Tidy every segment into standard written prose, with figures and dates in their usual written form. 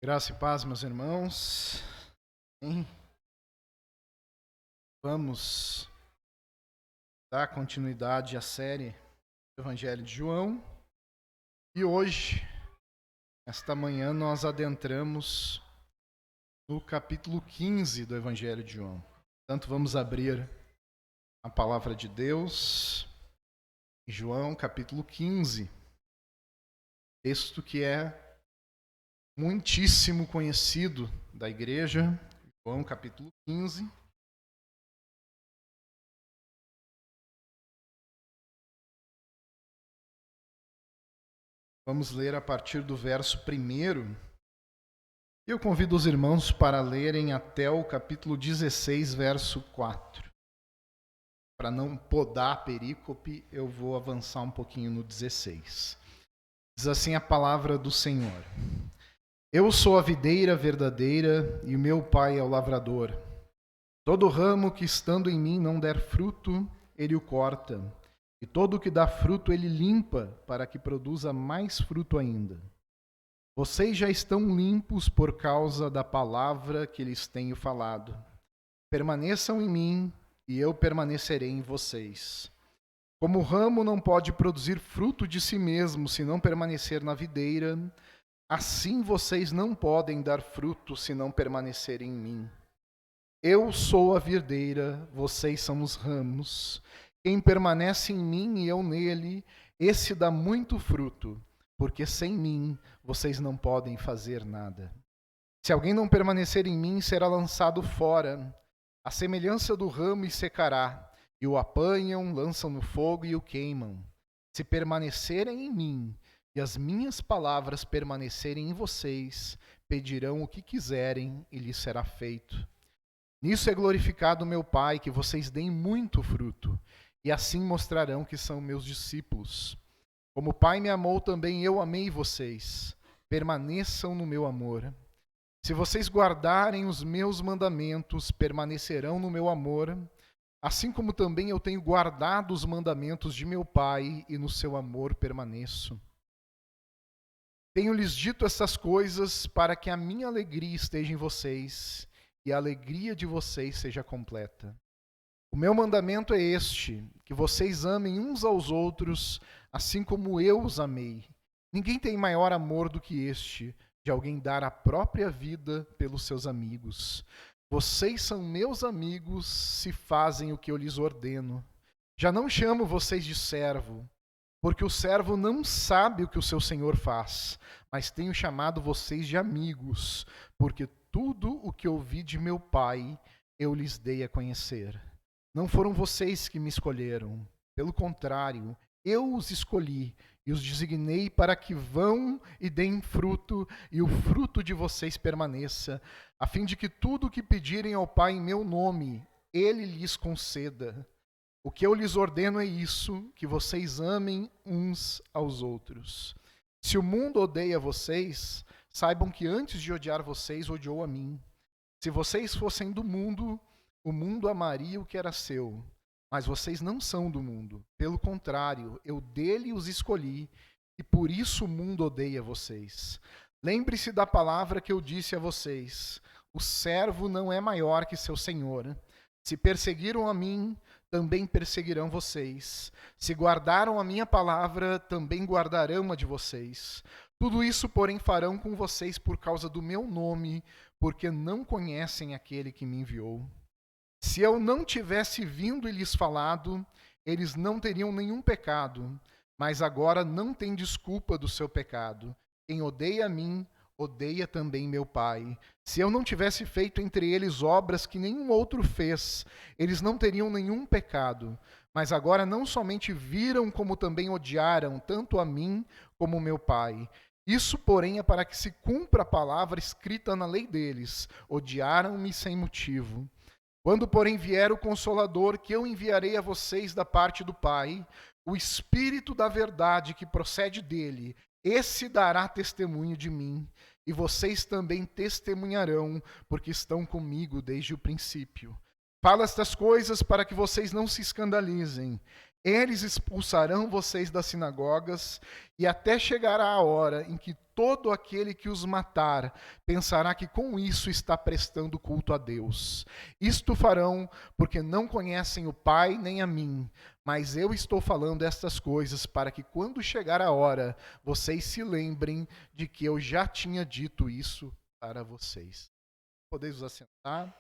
Graça e paz, meus irmãos. Hein? Vamos dar continuidade à série do Evangelho de João. E hoje, esta manhã, nós adentramos no capítulo 15 do Evangelho de João. Portanto, vamos abrir a palavra de Deus em João, capítulo 15. Texto que é muitíssimo conhecido da igreja. João, capítulo 15. Vamos ler a partir do verso 1. Eu convido os irmãos para lerem até o capítulo 16, verso 4. Para não podar a perícope, eu vou avançar um pouquinho no 16. Diz assim a palavra do Senhor: Eu sou a videira verdadeira e o meu Pai é o lavrador. Todo ramo que estando em mim não der fruto, ele o corta. E todo o que dá fruto ele limpa, para que produza mais fruto ainda. Vocês já estão limpos por causa da palavra que lhes tenho falado. Permaneçam em mim e eu permanecerei em vocês. Como o ramo não pode produzir fruto de si mesmo se não permanecer na videira, assim vocês não podem dar fruto se não permanecerem em mim. Eu sou a videira, vocês são os ramos. Quem permanece em mim e eu nele, esse dá muito fruto, porque sem mim vocês não podem fazer nada. Se alguém não permanecer em mim, será lançado fora, à semelhança do ramo, e secará, e o apanham, lançam no fogo e o queimam. Se permanecerem em mim, e as minhas palavras permanecerem em vocês, pedirão o que quiserem, e lhes será feito. Nisso é glorificado meu Pai, que vocês deem muito fruto, e assim mostrarão que são meus discípulos. Como o Pai me amou, também eu amei vocês. Permaneçam no meu amor. Se vocês guardarem os meus mandamentos, permanecerão no meu amor, assim como também eu tenho guardado os mandamentos de meu Pai, e no seu amor permaneço. Tenho-lhes dito essas coisas para que a minha alegria esteja em vocês, e a alegria de vocês seja completa. O meu mandamento é este, que vocês amem uns aos outros, assim como eu os amei. Ninguém tem maior amor do que este, de alguém dar a própria vida pelos seus amigos. Vocês são meus amigos se fazem o que eu lhes ordeno. Já não chamo vocês de servo, porque o servo não sabe o que o seu senhor faz, mas tenho chamado vocês de amigos, porque tudo o que ouvi de meu Pai eu lhes dei a conhecer. Não foram vocês que me escolheram. Pelo contrário, eu os escolhi e os designei para que vão e deem fruto, e o fruto de vocês permaneça, a fim de que tudo o que pedirem ao Pai em meu nome, Ele lhes conceda. O que eu lhes ordeno é isso, que vocês amem uns aos outros. Se o mundo odeia vocês, saibam que antes de odiar vocês, odiou a mim. Se vocês fossem do mundo, o mundo amaria o que era seu, mas vocês não são do mundo. Pelo contrário, eu dele os escolhi, e por isso o mundo odeia vocês. Lembre-se da palavra que eu disse a vocês: o servo não é maior que seu senhor. Se perseguiram a mim, também perseguirão vocês. Se guardaram a minha palavra, também guardarão a de vocês. Tudo isso, porém, farão com vocês por causa do meu nome, porque não conhecem aquele que me enviou. Se eu não tivesse vindo e lhes falado, eles não teriam nenhum pecado, mas agora não tem desculpa do seu pecado. Quem odeia a mim, odeia também meu Pai. Se eu não tivesse feito entre eles obras que nenhum outro fez, eles não teriam nenhum pecado. Mas agora não somente viram, como também odiaram, tanto a mim como meu Pai. Isso, porém, é para que se cumpra a palavra escrita na lei deles: odiaram-me sem motivo. Quando, porém, vier o Consolador, que eu enviarei a vocês da parte do Pai, o Espírito da verdade que procede dele, esse dará testemunho de mim, e vocês também testemunharão, porque estão comigo desde o princípio. Falo estas coisas para que vocês não se escandalizem. Eles expulsarão vocês das sinagogas, e até chegará a hora em que todo aquele que os matar pensará que com isso está prestando culto a Deus. Isto farão porque não conhecem o Pai nem a mim, mas eu estou falando estas coisas para que quando chegar a hora, vocês se lembrem de que eu já tinha dito isso para vocês. Podeis vos assentar?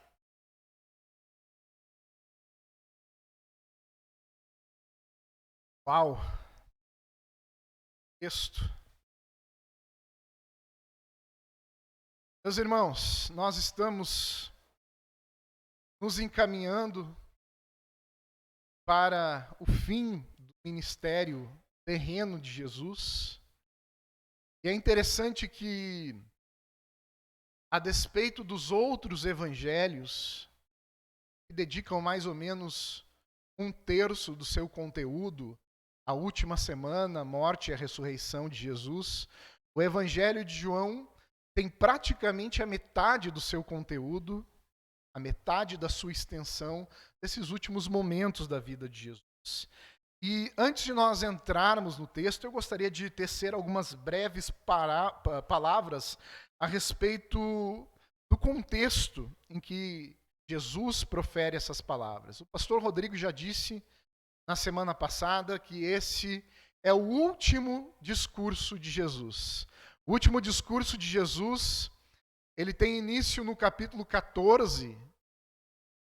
Uau! Texto. Meus irmãos, nós estamos nos encaminhando para o fim do ministério terreno de Jesus. E é interessante que, a despeito dos outros evangelhos, que dedicam mais ou menos um terço do seu conteúdo à última semana, a morte e a ressurreição de Jesus, o Evangelho de João tem praticamente a metade do seu conteúdo, a metade da sua extensão, desses últimos momentos da vida de Jesus. E antes de nós entrarmos no texto, eu gostaria de tecer algumas breves palavras a respeito do contexto em que Jesus profere essas palavras. O pastor Rodrigo já disse na semana passada que esse é o último discurso de Jesus. O último discurso de Jesus, ele tem início no capítulo 14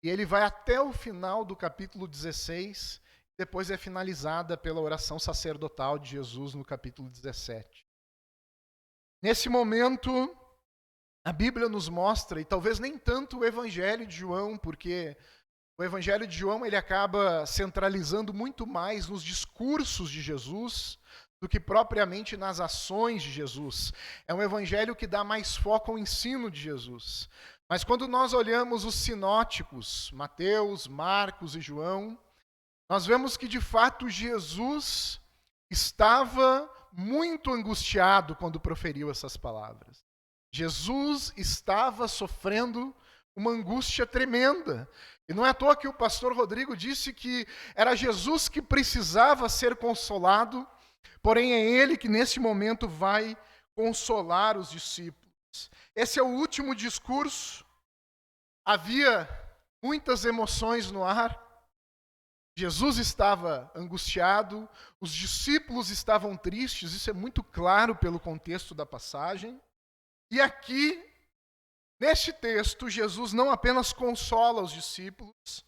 e ele vai até o final do capítulo 16, depois é finalizada pela oração sacerdotal de Jesus no capítulo 17. Nesse momento, a Bíblia nos mostra, e talvez nem tanto o Evangelho de João, porque o Evangelho de João ele acaba centralizando muito mais nos discursos de Jesus do que propriamente nas ações de Jesus. É um evangelho que dá mais foco ao ensino de Jesus. Mas quando nós olhamos os sinóticos, Mateus, Marcos e João, nós vemos que de fato Jesus estava muito angustiado quando proferiu essas palavras. Jesus estava sofrendo uma angústia tremenda. E não é à toa que o pastor Rodrigo disse que era Jesus que precisava ser consolado, porém é ele que nesse momento vai consolar os discípulos. Esse é o último discurso. Havia muitas emoções no ar. Jesus estava angustiado, os discípulos estavam tristes, isso é muito claro pelo contexto da passagem. E aqui, neste texto, Jesus não apenas consola os discípulos,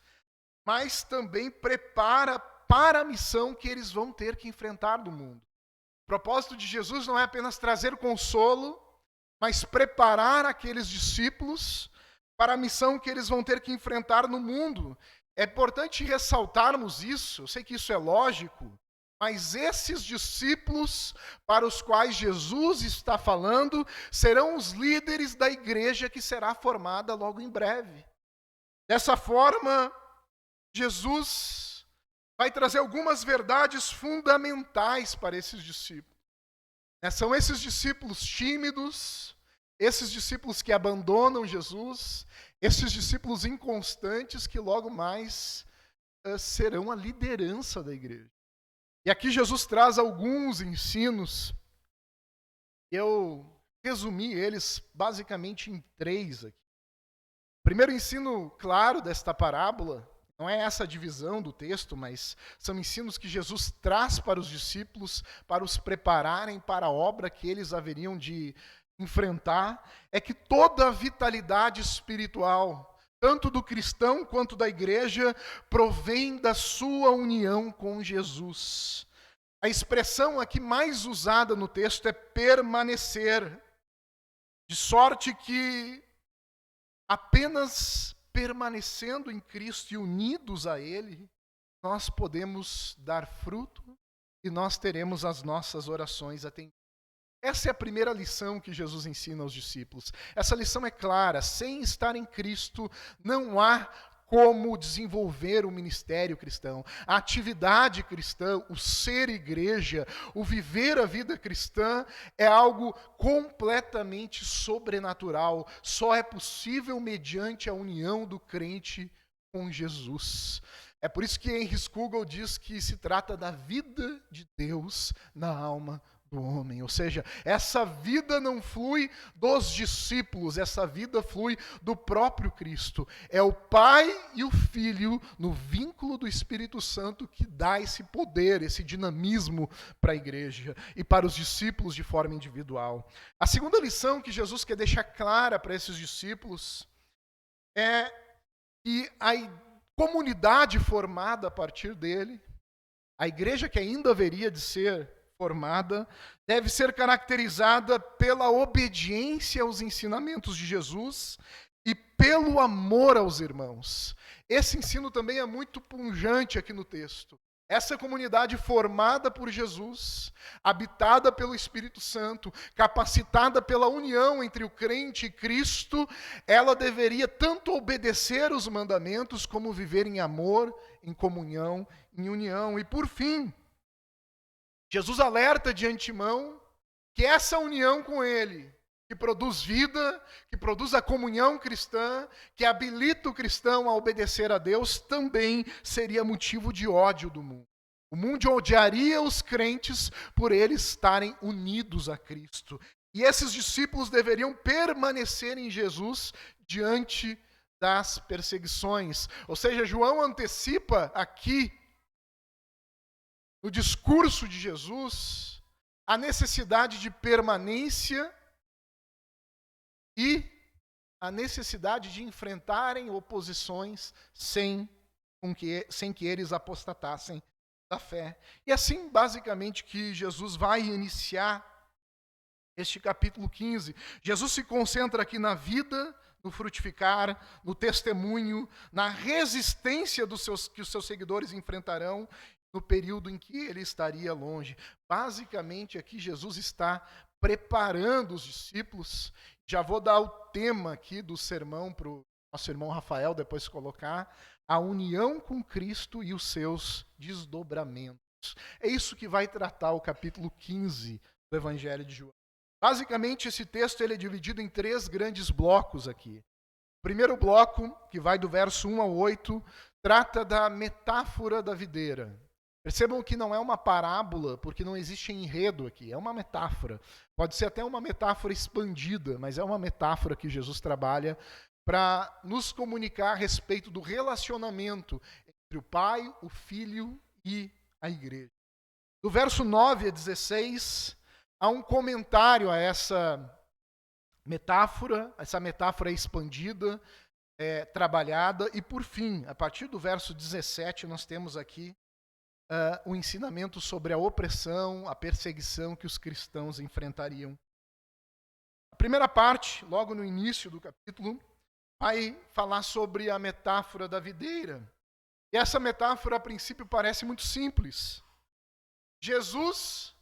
mas também prepara para a missão que eles vão ter que enfrentar no mundo. O propósito de Jesus não é apenas trazer consolo, mas preparar aqueles discípulos para a missão que eles vão ter que enfrentar no mundo. É importante ressaltarmos isso, eu sei que isso é lógico, mas esses discípulos para os quais Jesus está falando serão os líderes da igreja que será formada logo em breve. Dessa forma, Jesus vai trazer algumas verdades fundamentais para esses discípulos. São esses discípulos tímidos, esses discípulos que abandonam Jesus, esses discípulos inconstantes que logo mais serão a liderança da igreja. E aqui Jesus traz alguns ensinos, eu resumi eles basicamente em 3 aqui. O primeiro ensino claro desta parábola, não é essa divisão do texto, mas são ensinos que Jesus traz para os discípulos, para os prepararem para a obra que eles haveriam de enfrentar, é que toda a vitalidade espiritual, tanto do cristão quanto da igreja, provém da sua união com Jesus. A expressão aqui mais usada no texto é permanecer, de sorte que apenas permanecendo em Cristo e unidos a Ele, nós podemos dar fruto e nós teremos as nossas orações atendidas. Essa é a primeira lição que Jesus ensina aos discípulos. Essa lição é clara: sem estar em Cristo, não há como desenvolver o ministério cristão. A atividade cristã, o ser igreja, o viver a vida cristã é algo completamente sobrenatural. Só é possível mediante a união do crente com Jesus. É por isso que Henry Scougal diz que se trata da vida de Deus na alma do homem. Ou seja, essa vida não flui dos discípulos, essa vida flui do próprio Cristo. É o Pai e o Filho, no vínculo do Espírito Santo, que dá esse poder, esse dinamismo para a igreja e para os discípulos de forma individual. A segunda lição que Jesus quer deixar clara para esses discípulos é que a comunidade formada a partir dele, a igreja que ainda haveria de ser formada, deve ser caracterizada pela obediência aos ensinamentos de Jesus e pelo amor aos irmãos. Esse ensino também é muito pungente aqui no texto. Essa comunidade formada por Jesus, habitada pelo Espírito Santo, capacitada pela união entre o crente e Cristo, ela deveria tanto obedecer os mandamentos como viver em amor, em comunhão, em união. E por fim, Jesus alerta de antemão que essa união com Ele, que produz vida, que produz a comunhão cristã, que habilita o cristão a obedecer a Deus, também seria motivo de ódio do mundo. O mundo odiaria os crentes por eles estarem unidos a Cristo. E esses discípulos deveriam permanecer em Jesus diante das perseguições. Ou seja, João antecipa aqui, no discurso de Jesus, a necessidade de permanência e a necessidade de enfrentarem oposições sem que eles apostatassem da fé. E assim, basicamente, que Jesus vai iniciar este capítulo 15. Jesus se concentra aqui na vida, no frutificar, no testemunho, na resistência que os seus seguidores enfrentarão no período em que ele estaria longe. Basicamente, aqui Jesus está preparando os discípulos. Já vou dar o tema aqui do sermão para o nosso irmão Rafael depois colocar: a união com Cristo e os seus desdobramentos. É isso que vai tratar o capítulo 15 do Evangelho de João. Basicamente, esse texto ele é dividido em 3 grandes blocos aqui. O primeiro bloco, que vai do verso 1 ao 8, trata da metáfora da videira. Percebam que não é uma parábola, porque não existe enredo aqui, é uma metáfora. Pode ser até uma metáfora expandida, mas é uma metáfora que Jesus trabalha para nos comunicar a respeito do relacionamento entre o Pai, o Filho e a Igreja. Do verso 9 a 16, há um comentário a essa metáfora expandida, trabalhada, e por fim, a partir do verso 17, nós temos aqui o ensinamento sobre a opressão, a perseguição que os cristãos enfrentariam. A primeira parte, logo no início do capítulo, vai falar sobre a metáfora da videira. E essa metáfora, a princípio, parece muito simples. Jesus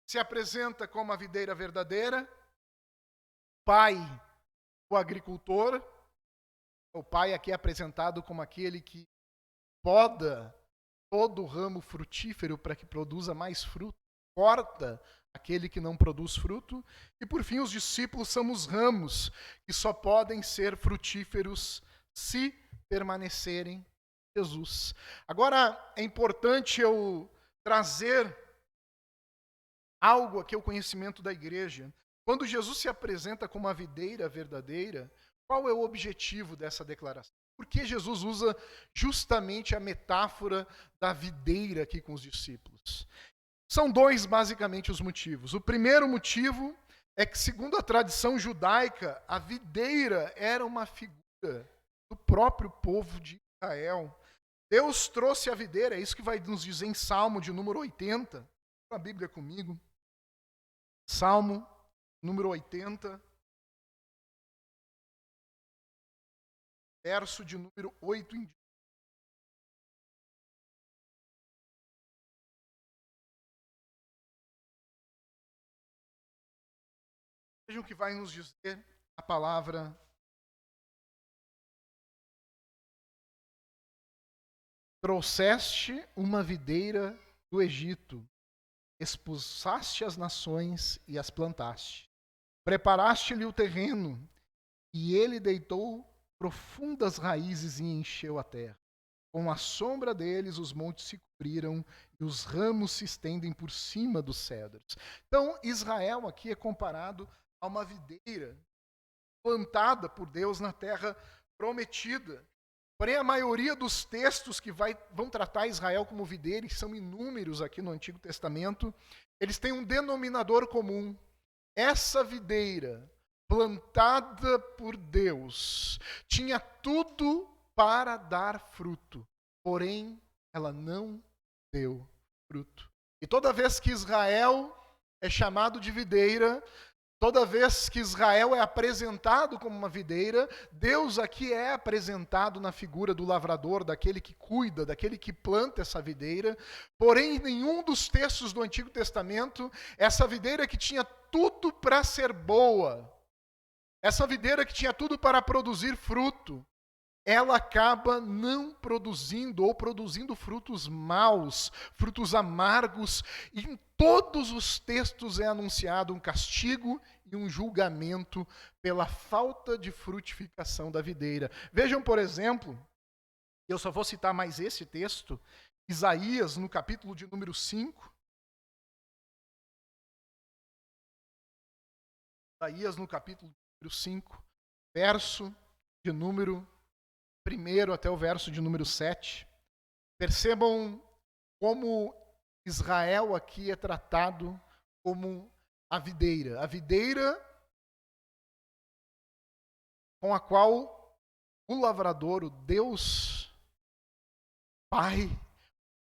se apresenta como a videira verdadeira, Pai, o agricultor. O Pai aqui é apresentado como aquele que poda todo o ramo frutífero para que produza mais fruto, corta aquele que não produz fruto, e por fim os discípulos são os ramos que só podem ser frutíferos se permanecerem em Jesus. Agora é importante eu trazer algo aqui ao conhecimento da igreja. Quando Jesus se apresenta como a videira verdadeira, qual é o objetivo dessa declaração? Por que Jesus usa justamente a metáfora da videira aqui com os discípulos? São 2, basicamente, os motivos. O primeiro motivo é que, segundo a tradição judaica, a videira era uma figura do próprio povo de Israel. Deus trouxe a videira, é isso que vai nos dizer em Salmo de número 80. A Bíblia comigo. Salmo número 80. Verso de número 8 em diante. Vejam o que vai nos dizer a palavra. Trouxeste uma videira do Egito, expulsaste as nações e as plantaste. Preparaste-lhe o terreno, e ele deitou profundas raízes e encheu a terra. Com a sombra deles, os montes se cobriram e os ramos se estendem por cima dos cedros. Então, Israel aqui é comparado a uma videira plantada por Deus na terra prometida. Porém, a maioria dos textos que vão tratar Israel como videira, e são inúmeros aqui no Antigo Testamento, eles têm um denominador comum. Essa videira, plantada por Deus, tinha tudo para dar fruto, porém, ela não deu fruto. E toda vez que Israel é chamado de videira, toda vez que Israel é apresentado como uma videira, Deus aqui é apresentado na figura do lavrador, daquele que cuida, daquele que planta essa videira. Porém, em nenhum dos textos do Antigo Testamento, essa videira que tinha tudo para ser boa, essa videira que tinha tudo para produzir fruto, ela acaba não produzindo ou produzindo frutos maus, frutos amargos, e em todos os textos é anunciado um castigo e um julgamento pela falta de frutificação da videira. Vejam, por exemplo, eu só vou citar mais esse texto, Isaías, no capítulo de número 5. Isaías, no capítulo de número 5, verso de número 1 até o verso de número 7. Percebam como Israel aqui é tratado como a videira com a qual o lavrador, o Deus Pai,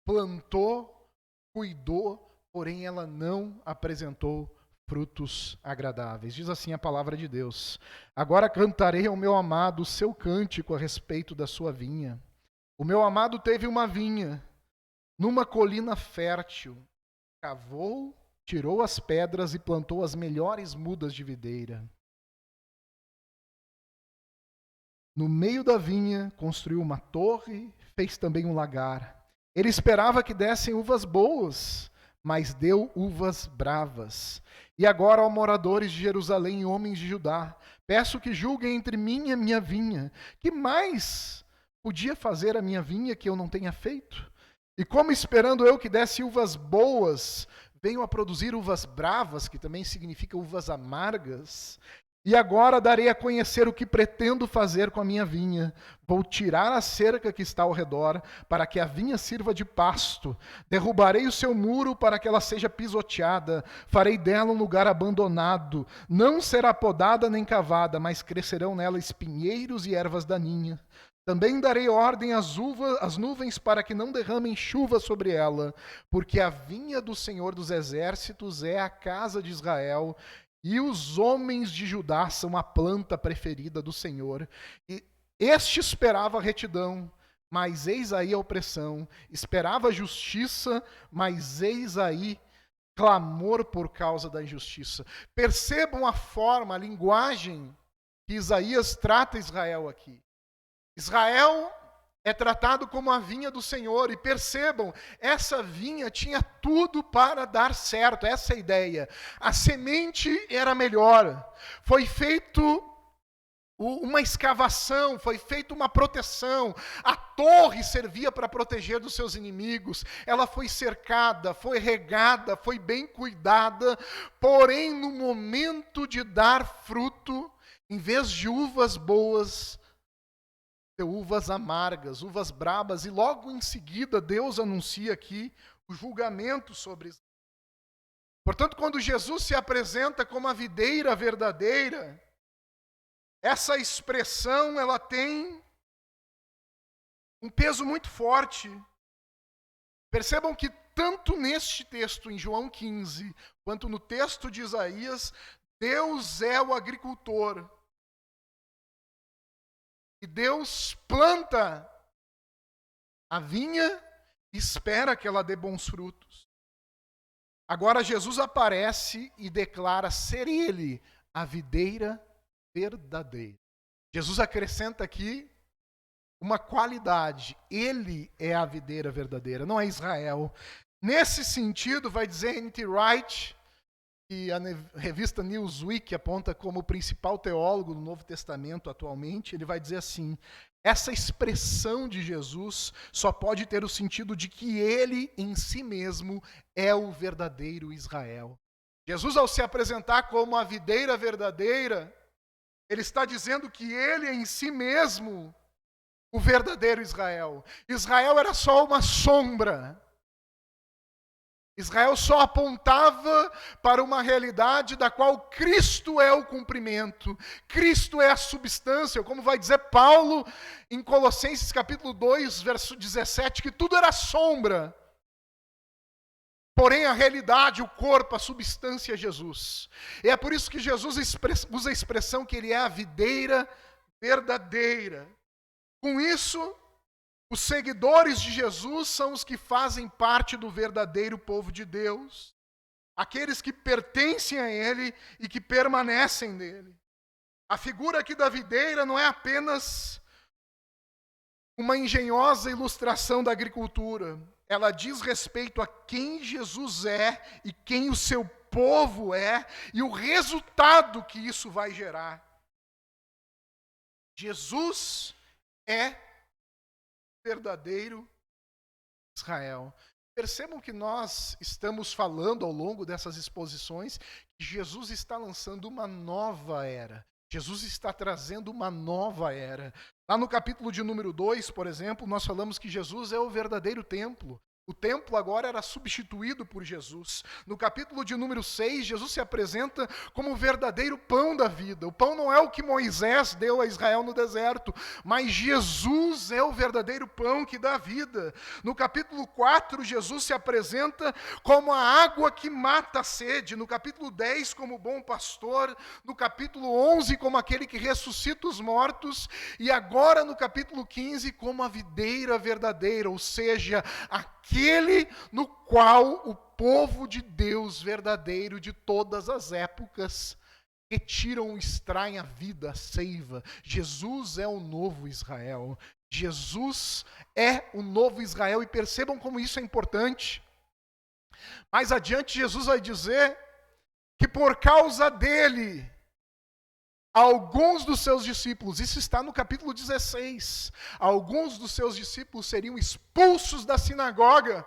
plantou, cuidou, porém ela não apresentou frutos agradáveis. Diz assim a palavra de Deus: agora cantarei ao meu amado o seu cântico a respeito da sua vinha. O meu amado teve uma vinha numa colina fértil, cavou, tirou as pedras e plantou as melhores mudas de videira. No meio da vinha construiu uma torre, fez também um lagar. Ele esperava que dessem uvas boas, mas deu uvas bravas. E agora, ó moradores de Jerusalém e homens de Judá, peço que julguem entre mim e a minha vinha. Que mais podia fazer a minha vinha que eu não tenha feito? E como esperando eu que desse uvas boas, venho a produzir uvas bravas, que também significa uvas amargas. E agora darei a conhecer o que pretendo fazer com a minha vinha. Vou tirar a cerca que está ao redor, para que a vinha sirva de pasto. Derrubarei o seu muro para que ela seja pisoteada. Farei dela um lugar abandonado. Não será podada nem cavada, mas crescerão nela espinheiros e ervas daninhas. Também darei ordem às nuvens para que não derramem chuva sobre ela, porque a vinha do Senhor dos Exércitos é a casa de Israel, e os homens de Judá são a planta preferida do Senhor. E este esperava a retidão, mas eis aí a opressão. Esperava a justiça, mas eis aí clamor por causa da injustiça. Percebam a forma, a linguagem que Isaías trata Israel aqui. Israel é tratado como a vinha do Senhor, e percebam, essa vinha tinha tudo para dar certo, essa é a ideia. A semente era melhor, foi feito uma escavação, foi feita uma proteção, a torre servia para proteger dos seus inimigos, ela foi cercada, foi regada, foi bem cuidada, porém no momento de dar fruto, em vez de uvas boas, deu uvas amargas, uvas brabas, e logo em seguida Deus anuncia aqui o julgamento sobre Israel. Portanto, quando Jesus se apresenta como a videira verdadeira, essa expressão ela tem um peso muito forte. Percebam que tanto neste texto em João 15, quanto no texto de Isaías, Deus é o agricultor. E Deus planta a vinha e espera que ela dê bons frutos. Agora Jesus aparece e declara ser Ele a videira verdadeira. Jesus acrescenta aqui uma qualidade. Ele é a videira verdadeira, não é Israel. Nesse sentido, vai dizer N.T. Wright, que a revista Newsweek aponta como o principal teólogo do Novo Testamento atualmente, ele vai dizer assim: essa expressão de Jesus só pode ter o sentido de que ele em si mesmo é o verdadeiro Israel. Jesus, ao se apresentar como a videira verdadeira, ele está dizendo que ele é em si mesmo o verdadeiro Israel. Israel era só uma sombra. Israel só apontava para uma realidade da qual Cristo é o cumprimento. Cristo é a substância, como vai dizer Paulo em Colossenses capítulo 2, verso 17, que tudo era sombra. Porém, a realidade, o corpo, a substância é Jesus. E é por isso que Jesus usa a expressão que ele é a videira verdadeira. Com isso, os seguidores de Jesus são os que fazem parte do verdadeiro povo de Deus. Aqueles que pertencem a Ele e que permanecem nele. A figura aqui da videira não é apenas uma engenhosa ilustração da agricultura. Ela diz respeito a quem Jesus é e quem o seu povo é e o resultado que isso vai gerar. Jesus é verdadeiro Israel. Percebam que nós estamos falando ao longo dessas exposições que Jesus está lançando uma nova era. Jesus está trazendo uma nova era. Lá no capítulo de número 2, por exemplo, nós falamos que Jesus é o verdadeiro templo. O templo agora era substituído por Jesus. No capítulo de número 6, Jesus se apresenta como o verdadeiro pão da vida. O pão não é o que Moisés deu a Israel no deserto, mas Jesus é o verdadeiro pão que dá vida. No capítulo 4, Jesus se apresenta como a água que mata a sede. No capítulo 10, como o bom pastor. No capítulo 11, como aquele que ressuscita os mortos. E agora no capítulo 15, como a videira verdadeira, ou seja, aquele no qual o povo de Deus verdadeiro de todas as épocas retiram, extraem a vida, a seiva. Jesus é o novo Israel. Jesus é o novo Israel e percebam como isso é importante. Mais adiante Jesus vai dizer que por causa dele, alguns dos seus discípulos, isso está no capítulo 16, alguns dos seus discípulos seriam expulsos da sinagoga.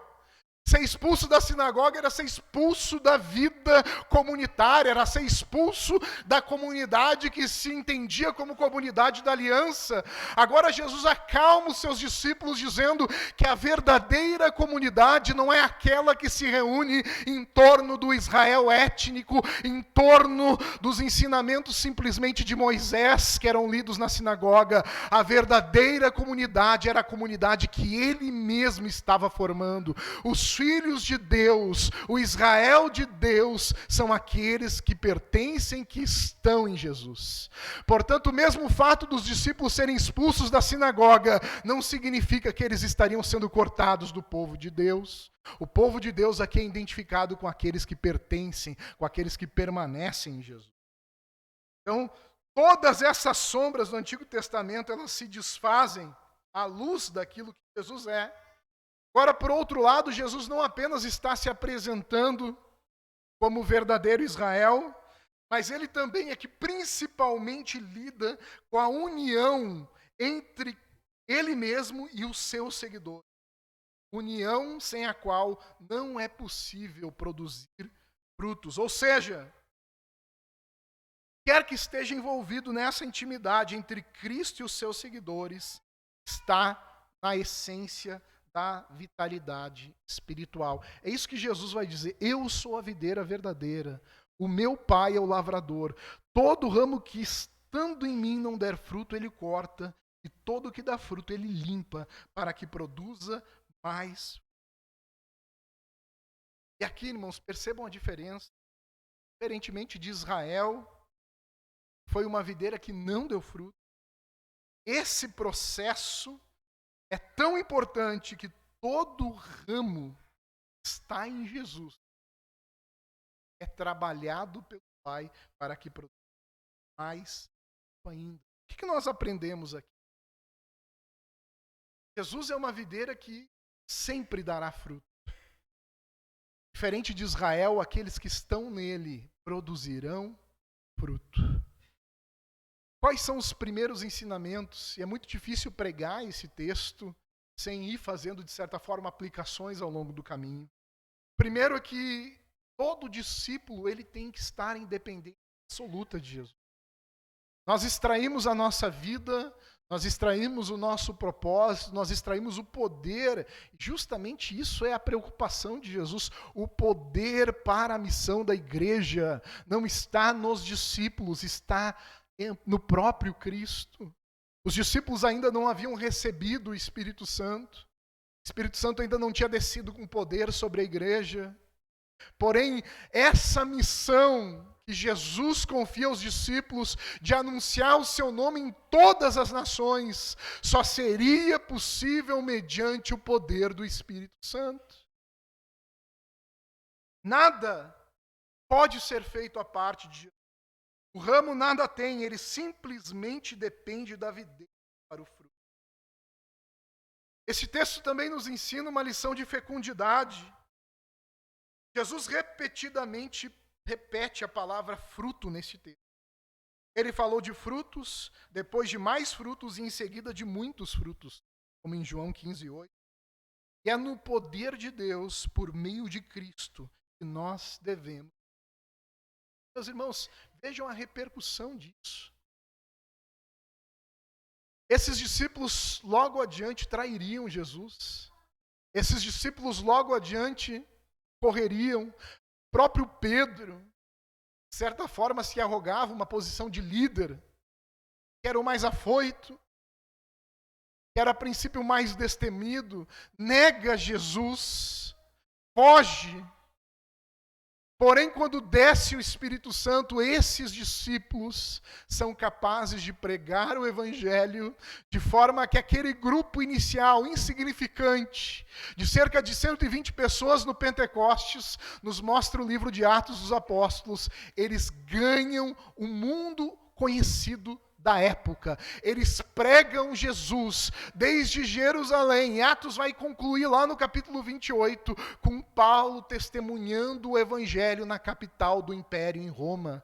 Ser expulso da sinagoga era ser expulso da vida comunitária, era ser expulso da comunidade que se entendia como comunidade da aliança. Agora Jesus acalma os seus discípulos dizendo que a verdadeira comunidade não é aquela que se reúne em torno do Israel étnico, em torno dos ensinamentos simplesmente de Moisés que eram lidos na sinagoga. A verdadeira comunidade era a comunidade que ele mesmo estava formando. Os filhos de Deus, o Israel de Deus, são aqueles que pertencem, que estão em Jesus. Portanto, o mesmo fato dos discípulos serem expulsos da sinagoga não significa que eles estariam sendo cortados do povo de Deus. O povo de Deus aqui é identificado com aqueles que pertencem, com aqueles que permanecem em Jesus. Então, todas essas sombras do Antigo Testamento, elas se desfazem à luz daquilo que Jesus é. Agora, por outro lado, Jesus não apenas está se apresentando como o verdadeiro Israel, mas ele também é que principalmente lida com a união entre ele mesmo e os seus seguidores. União sem a qual não é possível produzir frutos. Ou seja, quer que esteja envolvido nessa intimidade entre Cristo e os seus seguidores, está na essência da vitalidade espiritual. É isso que Jesus vai dizer: eu sou a videira verdadeira, o meu pai é o lavrador. Todo ramo que estando em mim não der fruto, ele corta, e todo que dá fruto, ele limpa, para que produza mais. E aqui, irmãos, percebam a diferença. Diferentemente de Israel, foi uma videira que não deu fruto. Esse processo é tão importante que todo ramo está em Jesus. É trabalhado pelo Pai para que produza mais ainda. O que nós aprendemos aqui? Jesus é uma videira que sempre dará fruto. Diferente de Israel, aqueles que estão nele produzirão fruto. quais são os primeiros ensinamentos? E é muito difícil pregar esse texto sem ir fazendo, de certa forma, aplicações ao longo do caminho. Primeiro é que todo discípulo ele tem que estar em dependência absoluta de Jesus. Nós extraímos a nossa vida, nós extraímos o nosso propósito, nós extraímos o poder. Justamente isso é a preocupação de Jesus. O poder para a missão da igreja não está nos discípulos, está no próprio Cristo. Os discípulos ainda não haviam recebido o Espírito Santo. O Espírito Santo ainda não tinha descido com poder sobre a igreja. Porém, essa missão que Jesus confia aos discípulos de anunciar o seu nome em todas as nações, só seria possível mediante o poder do Espírito Santo. Nada pode ser feito à parte de Jesus. O ramo nada tem, ele simplesmente depende da videira para o fruto. Esse texto também nos ensina uma lição de fecundidade. Jesus repetidamente repete a palavra fruto nesse texto. Ele falou de frutos, depois de mais frutos e em seguida de muitos frutos, como em João 15:8. E é no poder de Deus, por meio de Cristo, que nós devemos. Meus irmãos, vejam a repercussão disso. Esses discípulos logo adiante trairiam Jesus. Esses discípulos logo adiante correriam. O próprio Pedro, de certa forma, se arrogava uma posição de líder, que era o mais afoito, que era a princípio o mais destemido, nega Jesus, foge. Porém, quando desce o Espírito Santo, esses discípulos são capazes de pregar o Evangelho de forma que aquele grupo inicial, insignificante, de cerca de 120 pessoas no Pentecostes, nos mostra o livro de Atos dos Apóstolos, eles ganham o mundo conhecido da época. Eles pregam Jesus desde Jerusalém. Atos vai concluir lá no capítulo 28, com Paulo testemunhando o evangelho na capital do império, em Roma.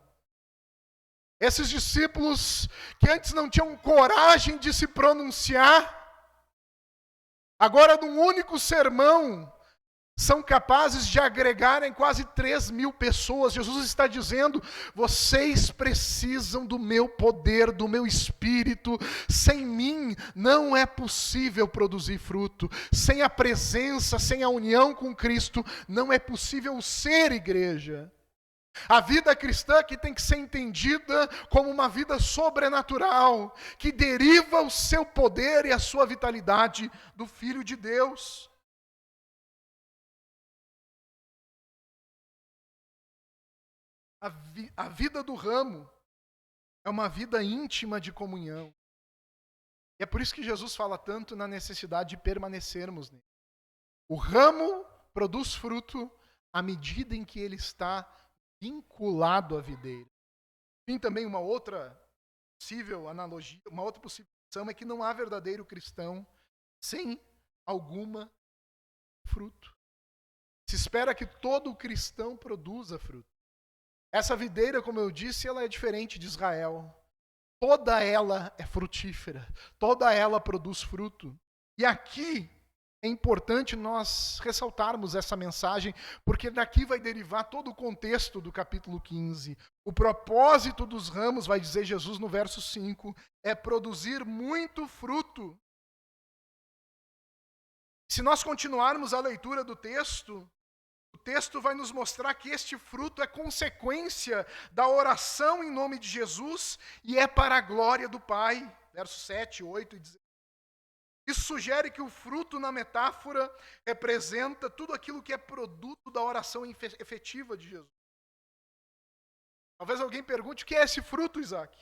Esses discípulos que antes não tinham coragem de se pronunciar, agora num único sermão, são capazes de agregarem quase 3.000 pessoas. Jesus está dizendo, vocês precisam do meu poder, do meu Espírito. Sem mim não é possível produzir fruto. Sem a presença, sem a união com Cristo, não é possível ser igreja. A vida cristã que tem que ser entendida como uma vida sobrenatural, que deriva o seu poder e a sua vitalidade do Filho de Deus. A vida do ramo é uma vida íntima de comunhão. E é por isso que Jesus fala tanto na necessidade de permanecermos nele. O ramo produz fruto à medida em que ele está vinculado à videira. Tem também uma outra possível analogia, uma outra possível lição é que não há verdadeiro cristão sem alguma fruto. Se espera que todo cristão produza fruto. Essa videira, como eu disse, ela é diferente de Israel. Toda ela é frutífera. Toda ela produz fruto. E aqui é importante nós ressaltarmos essa mensagem, porque daqui vai derivar todo o contexto do capítulo 15. O propósito dos ramos, vai dizer Jesus no verso 5, é produzir muito fruto. Se nós continuarmos a leitura do texto, o texto vai nos mostrar que este fruto é consequência da oração em nome de Jesus e é para a glória do Pai. Versos 7, 8 e 16. Isso sugere que o fruto na metáfora representa tudo aquilo que é produto da oração efetiva de Jesus. Talvez alguém pergunte, o que é esse fruto, Isaac?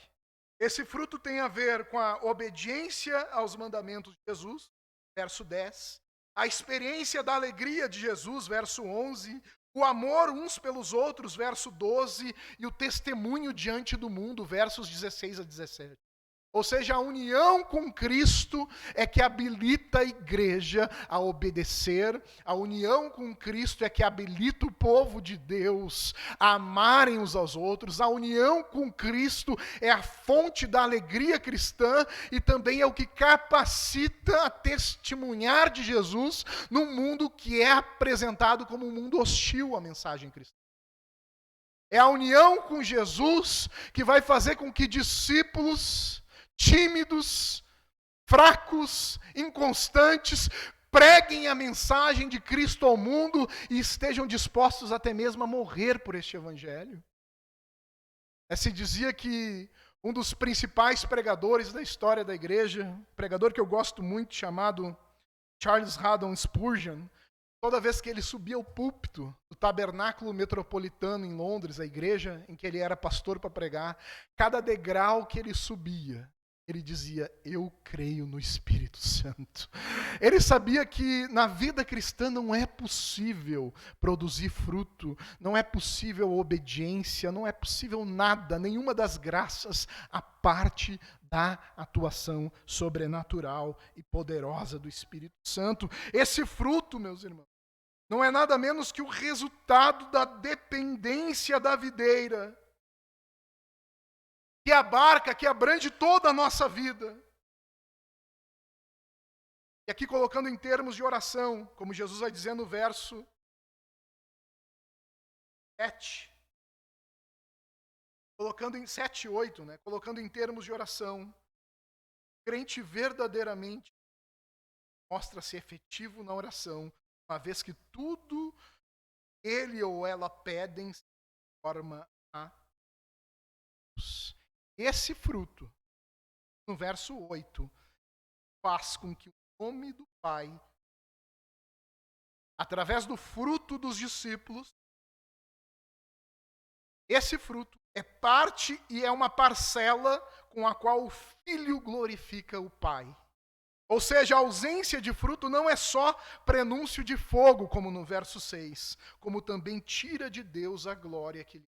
Esse fruto tem a ver com a obediência aos mandamentos de Jesus, verso 10. A experiência da alegria de Jesus, verso 11, o amor uns pelos outros, verso 12, e o testemunho diante do mundo, versos 16 a 17. Ou seja, a união com Cristo é que habilita a igreja a obedecer, a união com Cristo é que habilita o povo de Deus a amarem uns aos outros, a união com Cristo é a fonte da alegria cristã e também é o que capacita a testemunhar de Jesus num mundo que é apresentado como um mundo hostil à mensagem cristã. É a união com Jesus que vai fazer com que discípulos tímidos, fracos, inconstantes, preguem a mensagem de Cristo ao mundo e estejam dispostos até mesmo a morrer por este evangelho. Se dizia que um dos principais pregadores da história da igreja, um pregador que eu gosto muito, chamado Charles Haddon Spurgeon, toda vez que ele subia ao púlpito do Tabernáculo Metropolitano em Londres, a igreja em que ele era pastor para pregar, cada degrau que ele subia, ele dizia, eu creio no Espírito Santo. Ele sabia que na vida cristã não é possível produzir fruto, não é possível obediência, não é possível nada, nenhuma das graças, a parte da atuação sobrenatural e poderosa do Espírito Santo. Esse fruto, meus irmãos, não é nada menos que o resultado da dependência da videira, que abarca, que abrange toda a nossa vida. E aqui colocando em termos de oração, como Jesus vai dizer no verso 7, colocando em 7 e 8, né? Colocando em termos de oração, o crente verdadeiramente mostra-se efetivo na oração, uma vez que tudo ele ou ela pedem se forma a Deus. Esse fruto, no verso 8, faz com que o nome do Pai, através do fruto dos discípulos, esse fruto é parte e é uma parcela com a qual o Filho glorifica o Pai. Ou seja, a ausência de fruto não é só prenúncio de fogo, como no verso 6, como também tira de Deus a glória que lhe dá.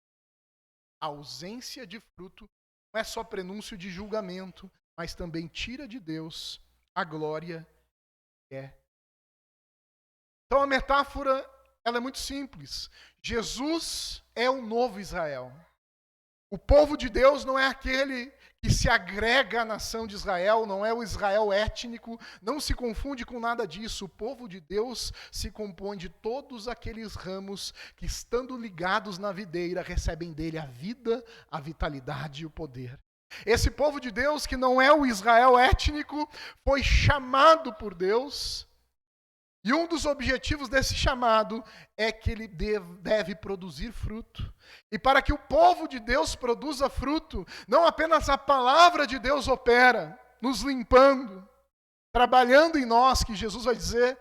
A ausência de fruto não é só prenúncio de julgamento, mas também tira de Deus a glória que é. Então a metáfora, ela é muito simples. Jesus é o novo Israel. O povo de Deus não é aquele que se agrega à nação de Israel, não é o Israel étnico, não se confunde com nada disso. O povo de Deus se compõe de todos aqueles ramos que, estando ligados na videira, recebem dele a vida, a vitalidade e o poder. Esse povo de Deus, que não é o Israel étnico, foi chamado por Deus. E um dos objetivos desse chamado é que ele deve produzir fruto. E para que o povo de Deus produza fruto, não apenas a palavra de Deus opera, nos limpando, trabalhando em nós, que Jesus vai dizer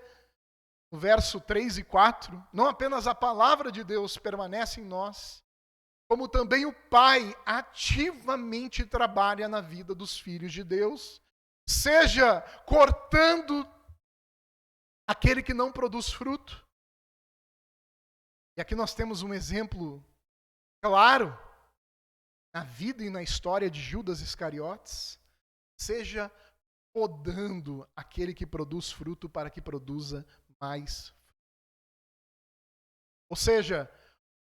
no verso 3 e 4, não apenas a palavra de Deus permanece em nós, como também o Pai ativamente trabalha na vida dos filhos de Deus, seja cortando aquele que não produz fruto. E aqui nós temos um exemplo claro na vida e na história de Judas Iscariotes, seja podando aquele que produz fruto para que produza mais fruto. Ou seja,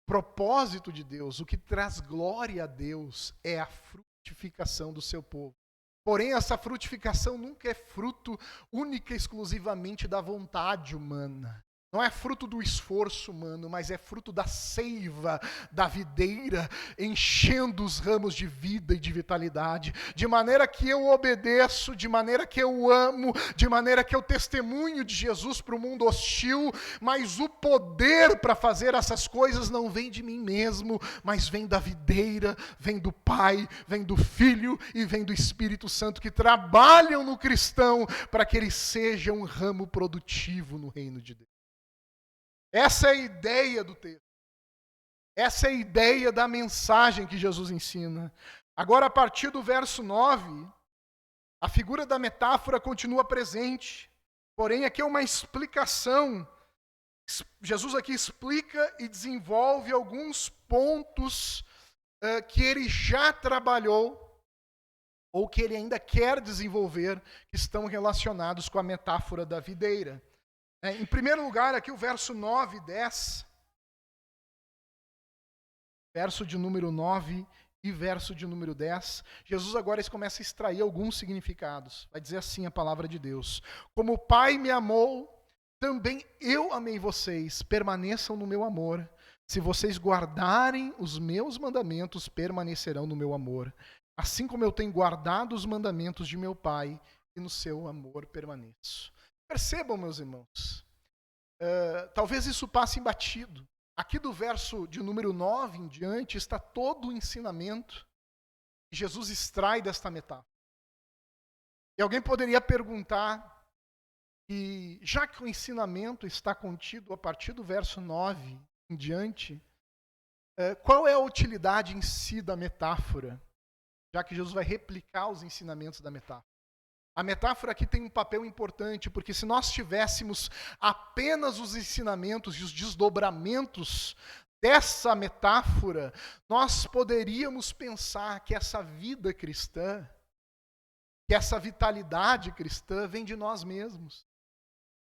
o propósito de Deus, o que traz glória a Deus é a frutificação do seu povo. Porém, essa frutificação nunca é fruto única e exclusivamente da vontade humana. Não é fruto do esforço humano, mas é fruto da seiva da videira, enchendo os ramos de vida e de vitalidade. De maneira que eu obedeço, de maneira que eu amo, de maneira que eu testemunho de Jesus para o mundo hostil, mas o poder para fazer essas coisas não vem de mim mesmo, mas vem da videira, vem do Pai, vem do Filho e vem do Espírito Santo, que trabalham no cristão para que ele seja um ramo produtivo no reino de Deus. Essa é a ideia do texto. Essa é a ideia da mensagem que Jesus ensina. Agora, a partir do verso 9, a figura da metáfora continua presente. Porém, aqui é uma explicação. Jesus aqui explica e desenvolve alguns pontos que ele já trabalhou ou que ele ainda quer desenvolver, que estão relacionados com a metáfora da videira. Em primeiro lugar, aqui o verso 9 e 10, verso de número 9 e verso de número 10, Jesus agora começa a extrair alguns significados. Vai dizer assim a palavra de Deus: como o Pai me amou, também eu amei vocês, permaneçam no meu amor. Se vocês guardarem os meus mandamentos, permanecerão no meu amor. Assim como eu tenho guardado os mandamentos de meu Pai, e no seu amor permaneço. Percebam, meus irmãos, talvez isso passe batido. Aqui do verso de número 9 em diante está todo o ensinamento que Jesus extrai desta metáfora. E alguém poderia perguntar, e já que o ensinamento está contido a partir do verso 9 em diante, qual é a utilidade em si da metáfora? Já que Jesus vai replicar os ensinamentos da metáfora. A metáfora aqui tem um papel importante, porque se nós tivéssemos apenas os ensinamentos e os desdobramentos dessa metáfora, nós poderíamos pensar que essa vida cristã, que essa vitalidade cristã vem de nós mesmos.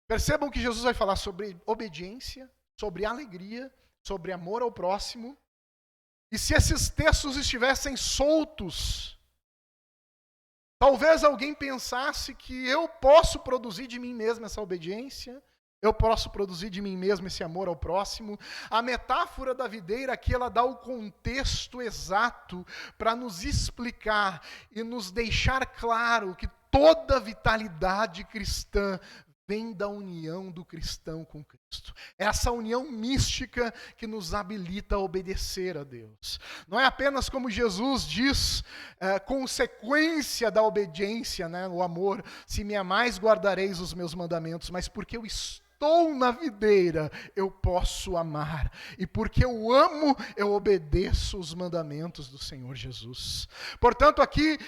Percebam que Jesus vai falar sobre obediência, sobre alegria, sobre amor ao próximo. E se esses textos estivessem soltos, talvez alguém pensasse que eu posso produzir de mim mesmo essa obediência, eu posso produzir de mim mesmo esse amor ao próximo. A metáfora da videira aqui, ela dá o contexto exato para nos explicar e nos deixar claro que toda vitalidade cristã vem da união do cristão com Cristo. É essa união mística que nos habilita a obedecer a Deus. Não é apenas, como Jesus diz, consequência da obediência, né, o amor, se me amais, guardareis os meus mandamentos, mas porque eu estou na videira, eu posso amar. E porque eu amo, eu obedeço os mandamentos do Senhor Jesus. Portanto, aqui,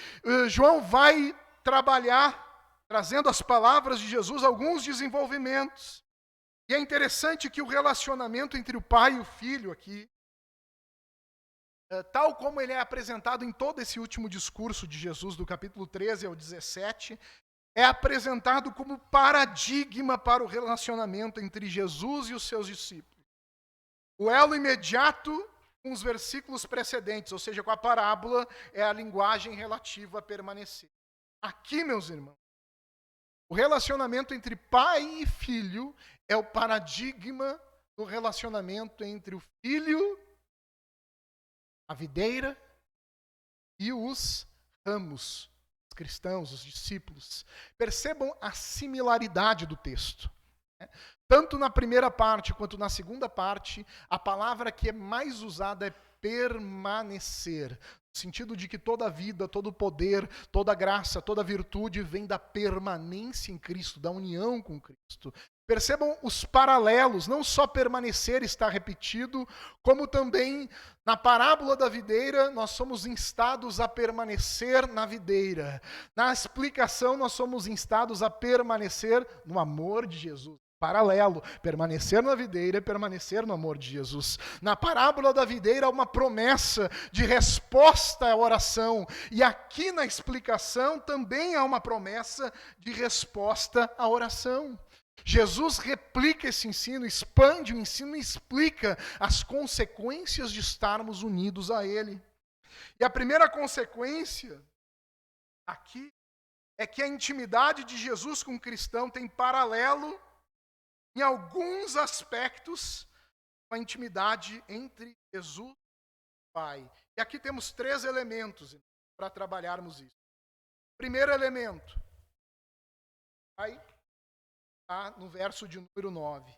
João vai trabalhar trazendo as palavras de Jesus alguns desenvolvimentos. E é interessante que o relacionamento entre o pai e o filho aqui, tal como ele é apresentado em todo esse último discurso de Jesus, do capítulo 13 ao 17, é apresentado como paradigma para o relacionamento entre Jesus e os seus discípulos. O elo imediato com os versículos precedentes, ou seja, com a parábola, é a linguagem relativa a permanecer. Aqui, meus irmãos, o relacionamento entre pai e filho é o paradigma do relacionamento entre o filho, a videira, e os ramos, os cristãos, os discípulos. Percebam a similaridade do texto. Tanto na primeira parte quanto na segunda parte, a palavra que é mais usada é permanecer. No sentido de que toda a vida, todo o poder, toda a graça, toda a virtude vem da permanência em Cristo, da união com Cristo. Percebam os paralelos, não só permanecer está repetido, como também na parábola da videira, nós somos instados a permanecer na videira. Na explicação, nós somos instados a permanecer no amor de Jesus. Paralelo, permanecer na videira e permanecer no amor de Jesus. Na parábola da videira há uma promessa de resposta à oração. E aqui na explicação também há uma promessa de resposta à oração. Jesus replica esse ensino, expande o ensino e explica as consequências de estarmos unidos a Ele. E a primeira consequência aqui é que a intimidade de Jesus com o cristão tem paralelo em alguns aspectos, a intimidade entre Jesus e o Pai. E aqui temos 3 elementos para trabalharmos isso. Primeiro elemento, aí está no verso de número 9.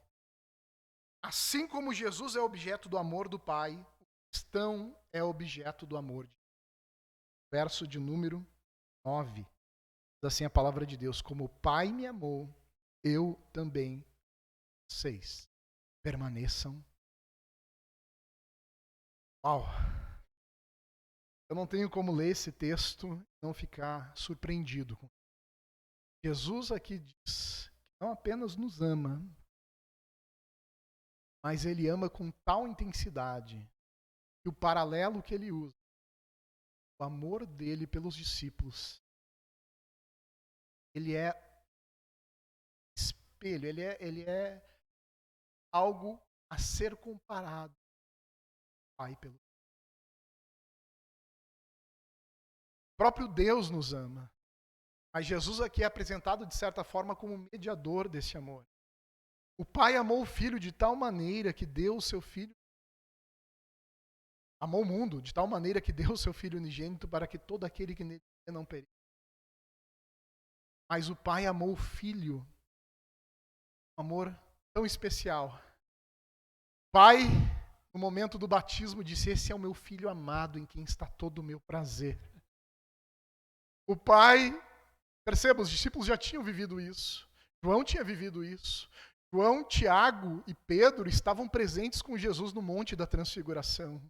Assim como Jesus é objeto do amor do Pai, o cristão é objeto do amor de Deus. Verso de número 9. Diz assim a palavra de Deus: como o Pai me amou, eu também 6. Permaneçam. Uau! Eu não tenho como ler esse texto e não ficar surpreendido. Jesus aqui diz que não apenas nos ama, mas Ele ama com tal intensidade que o paralelo que Ele usa o amor dele pelos discípulos, ele é espelho, ele é algo a ser comparado ao Pai pelo. O próprio Deus nos ama. Mas Jesus aqui é apresentado, de certa forma, como mediador desse amor. O Pai amou o Filho de tal maneira que deu o seu Filho. Amou o mundo de tal maneira que deu o seu Filho unigênito para que todo aquele que nele crê não pereça. Mas o Pai amou o Filho. Um amor tão especial. O Pai, no momento do batismo, disse: esse é o meu Filho amado em quem está todo o meu prazer. O Pai, perceba, os discípulos já tinham vivido isso. João tinha vivido isso. João, Tiago e Pedro estavam presentes com Jesus no Monte da Transfiguração.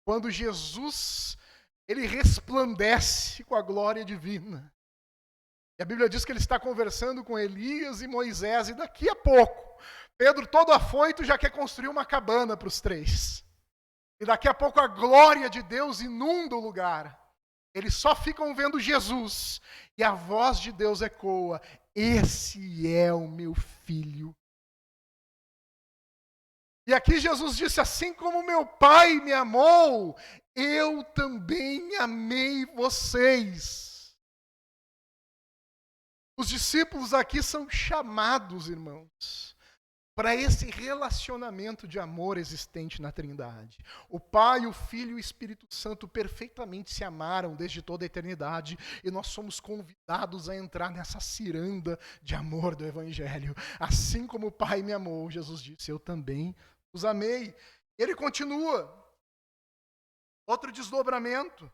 Quando Jesus, ele resplandece com a glória divina. E a Bíblia diz que ele está conversando com Elias e Moisés, e daqui a pouco, Pedro, todo afoito, já quer construir uma cabana para os três. E daqui a pouco a glória de Deus inunda o lugar. Eles só ficam vendo Jesus. E a voz de Deus ecoa: esse é o meu filho. E aqui Jesus disse: assim como meu Pai me amou, eu também amei vocês. Os discípulos aqui são chamados, irmãos, para esse relacionamento de amor existente na Trindade. O Pai, o Filho e o Espírito Santo perfeitamente se amaram desde toda a eternidade, e nós somos convidados a entrar nessa ciranda de amor do Evangelho. Assim como o Pai me amou, Jesus disse, eu também os amei. Ele continua. Outro desdobramento.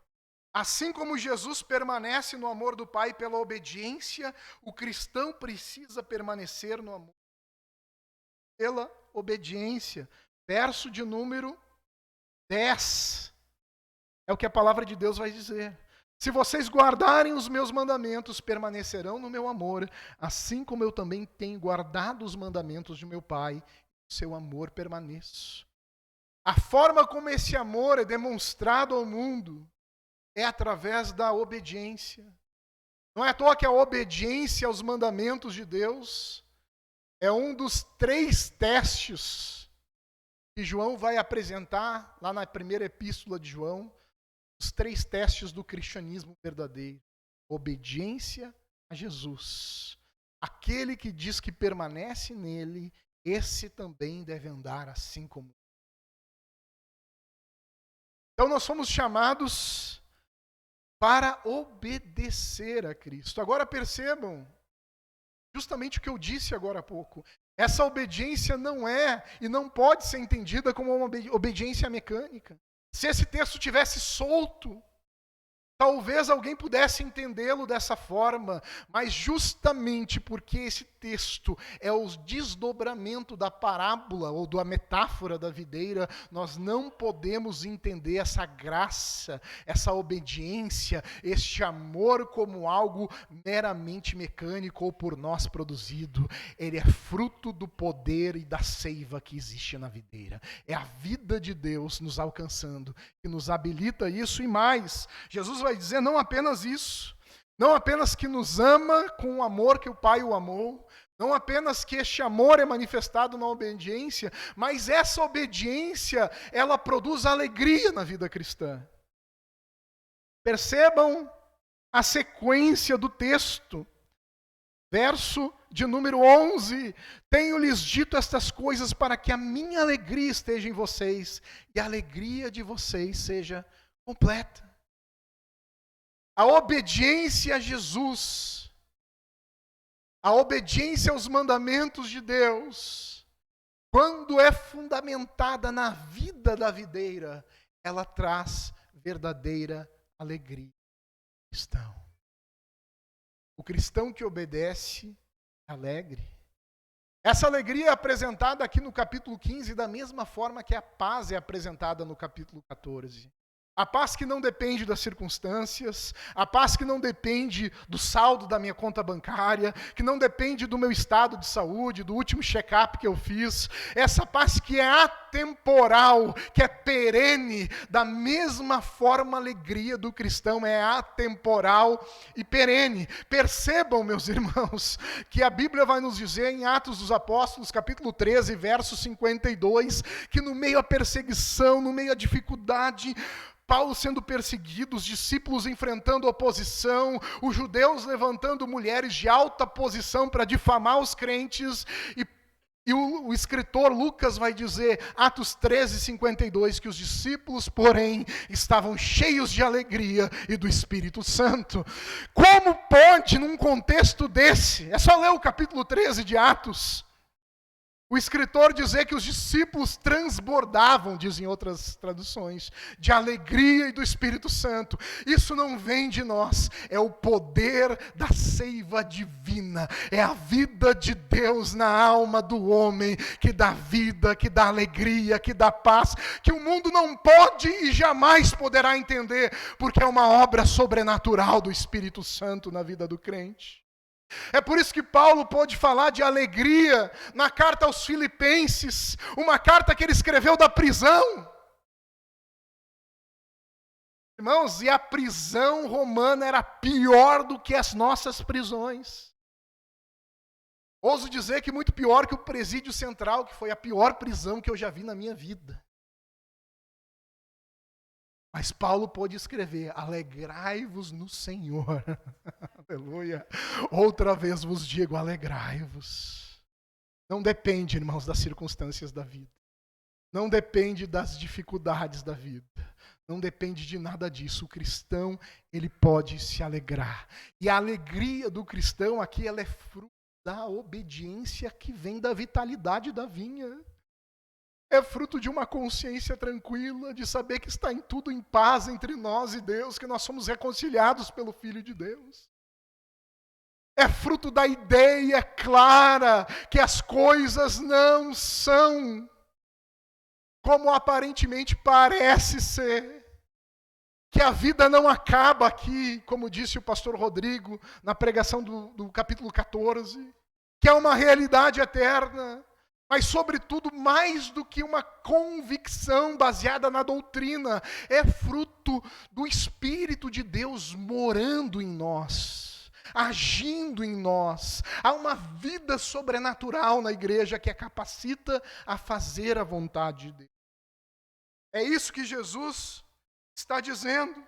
Assim como Jesus permanece no amor do Pai pela obediência, o cristão precisa permanecer no amor pela obediência. Verso de número 10. É o que a palavra de Deus vai dizer. Se vocês guardarem os meus mandamentos, permanecerão no meu amor, assim como eu também tenho guardado os mandamentos de meu Pai, seu amor permaneço. A forma como esse amor é demonstrado ao mundo é através da obediência. Não é à toa que a obediência aos mandamentos de Deus é um dos 3 testes que João vai apresentar lá na primeira epístola de João, os 3 testes do cristianismo verdadeiro. Obediência a Jesus. Aquele que diz que permanece nele, esse também deve andar assim como. Então nós somos chamados para obedecer a Cristo. Agora percebam, justamente o que eu disse agora há pouco. Essa obediência não é e não pode ser entendida como uma obediência mecânica. Se esse texto tivesse solto, talvez alguém pudesse entendê-lo dessa forma, mas justamente porque esse texto é o desdobramento da parábola ou da metáfora da videira, nós não podemos entender essa graça, essa obediência, este amor como algo meramente mecânico ou por nós produzido. Ele é fruto do poder e da seiva que existe na videira. É a vida de Deus nos alcançando, que nos habilita isso e mais. Jesus vai dizer não apenas isso, não apenas que nos ama com o amor que o Pai o amou, não apenas que este amor é manifestado na obediência, mas essa obediência, ela produz alegria na vida cristã. Percebam a sequência do texto. Verso de número 11, tenho-lhes dito estas coisas para que a minha alegria esteja em vocês e a alegria de vocês seja completa. A obediência a Jesus, a obediência aos mandamentos de Deus, quando é fundamentada na vida da videira, ela traz verdadeira alegria ao cristão. O cristão que obedece é alegre. Essa alegria é apresentada aqui no capítulo 15 da mesma forma que a paz é apresentada no capítulo 14. A paz que não depende das circunstâncias, a paz que não depende do saldo da minha conta bancária, que não depende do meu estado de saúde, do último check-up que eu fiz. Essa paz que é atemporal, que é perene, da mesma forma a alegria do cristão é atemporal e perene. Percebam, meus irmãos, que a Bíblia vai nos dizer em Atos dos Apóstolos, capítulo 13, verso 52, que no meio à perseguição, no meio à dificuldade, Paulo sendo perseguido, os discípulos enfrentando oposição, os judeus levantando mulheres de alta posição para difamar os crentes, e o escritor Lucas vai dizer, Atos 13, 52, que os discípulos, porém, estavam cheios de alegria e do Espírito Santo. Como pode, num contexto desse, é só ler o capítulo 13 de Atos, o escritor dizer que os discípulos transbordavam, dizem outras traduções, de alegria e do Espírito Santo. Isso não vem de nós, é o poder da seiva divina, é a vida de Deus na alma do homem, que dá vida, que dá alegria, que dá paz, que o mundo não pode e jamais poderá entender, porque é uma obra sobrenatural do Espírito Santo na vida do crente. É por isso que Paulo pôde falar de alegria na carta aos Filipenses, uma carta que ele escreveu da prisão. Irmãos, e a prisão romana era pior do que as nossas prisões. Ouso dizer que muito pior que o presídio central, que foi a pior prisão que eu já vi na minha vida. Mas Paulo pôde escrever, alegrai-vos no Senhor. Aleluia. Outra vez vos digo, alegrai-vos. Não depende, irmãos, das circunstâncias da vida. Não depende das dificuldades da vida. Não depende de nada disso. O cristão, ele pode se alegrar. E a alegria do cristão aqui, ela é fruto da obediência que vem da vitalidade da vinha. É fruto de uma consciência tranquila, de saber que está em tudo em paz entre nós e Deus, que nós somos reconciliados pelo Filho de Deus. É fruto da ideia clara que as coisas não são como aparentemente parece ser. Que a vida não acaba aqui, como disse o pastor Rodrigo na pregação do capítulo 14, que é uma realidade eterna. Mas, sobretudo, mais do que uma convicção baseada na doutrina, é fruto do Espírito de Deus morando em nós, agindo em nós. Há uma vida sobrenatural na igreja que a capacita a fazer a vontade de Deus. É isso que Jesus está dizendo.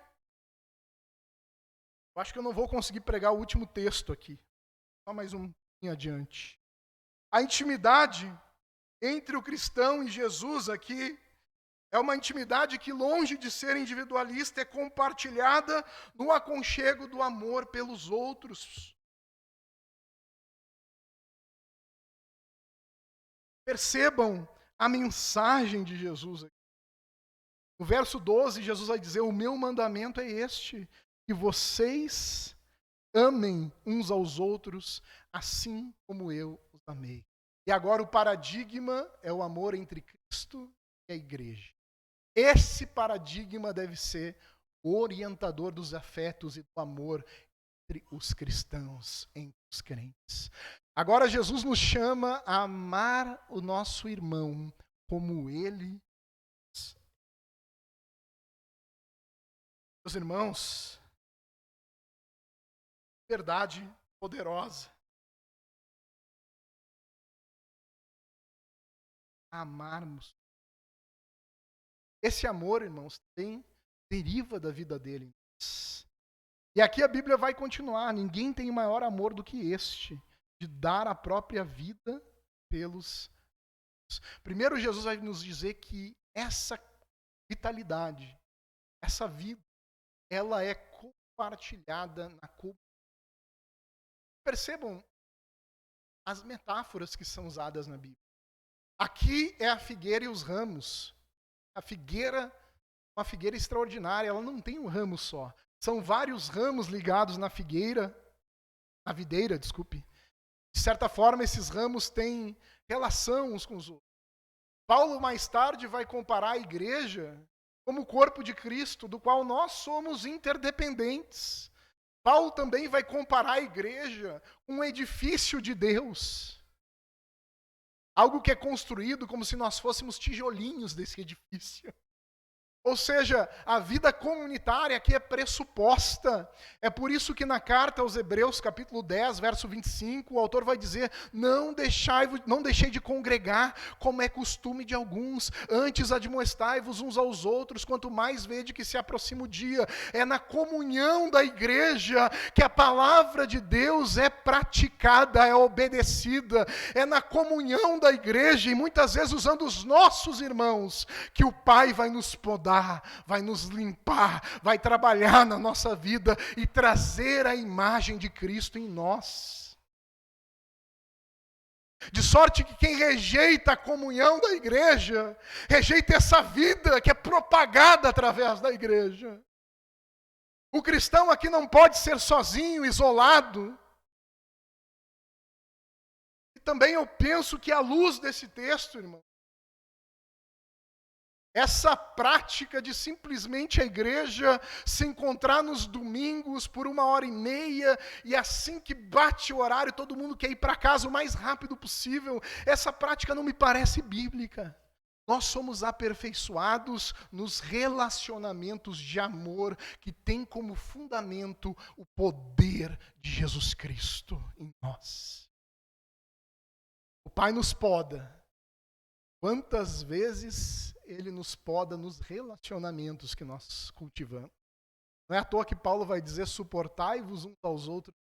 Eu acho que eu não vou conseguir pregar o último texto aqui. Só mais um pouquinho adiante. A intimidade entre o cristão e Jesus aqui é uma intimidade que, longe de ser individualista, é compartilhada no aconchego do amor pelos outros. Percebam a mensagem de Jesus aqui. No verso 12, Jesus vai dizer, o meu mandamento é este, que vocês amem uns aos outros, assim como eu os amei. E agora o paradigma é o amor entre Cristo e a igreja. Esse paradigma deve ser o orientador dos afetos e do amor entre os cristãos, entre os crentes. Agora Jesus nos chama a amar o nosso irmão como ele. Meus irmãos, verdade poderosa. Amarmos. Esse amor, irmãos, deriva da vida dele. E aqui a Bíblia vai continuar. Ninguém tem maior amor do que este, de dar a própria vida pelos. Primeiro, Jesus vai nos dizer que essa vitalidade, essa vida, ela é compartilhada na comunidade. Percebam as metáforas que são usadas na Bíblia. Aqui é a figueira e os ramos. A figueira, uma figueira extraordinária, ela não tem um ramo só. São vários ramos ligados na videira, desculpe. De certa forma, esses ramos têm relação uns com os outros. Paulo, mais tarde, vai comparar a igreja como o corpo de Cristo, do qual nós somos interdependentes. Paulo também vai comparar a igreja com um edifício de Deus. Algo que é construído como se nós fôssemos tijolinhos desse edifício. Ou seja, a vida comunitária aqui é pressuposta. É por isso que na carta aos Hebreus, capítulo 10, verso 25, o autor vai dizer: não deixei de congregar, como é costume de alguns, antes admoestai-vos uns aos outros, quanto mais vede que se aproxima o dia. É na comunhão da igreja que a palavra de Deus é praticada, é obedecida. É na comunhão da igreja, e muitas vezes usando os nossos irmãos, que o Pai vai nos podar, vai nos limpar, vai trabalhar na nossa vida e trazer a imagem de Cristo em nós. De sorte que quem rejeita a comunhão da igreja, rejeita essa vida que é propagada através da igreja. O cristão aqui não pode ser sozinho, isolado. E também eu penso que à luz desse texto, irmão, essa prática de simplesmente a igreja se encontrar nos domingos por 1h30 e assim que bate o horário todo mundo quer ir para casa o mais rápido possível, essa prática não me parece bíblica. Nós somos aperfeiçoados nos relacionamentos de amor que tem como fundamento o poder de Jesus Cristo em nós. O Pai nos poda. Quantas vezes Ele nos poda nos relacionamentos que nós cultivamos. Não é à toa que Paulo vai dizer: suportai-vos uns aos outros.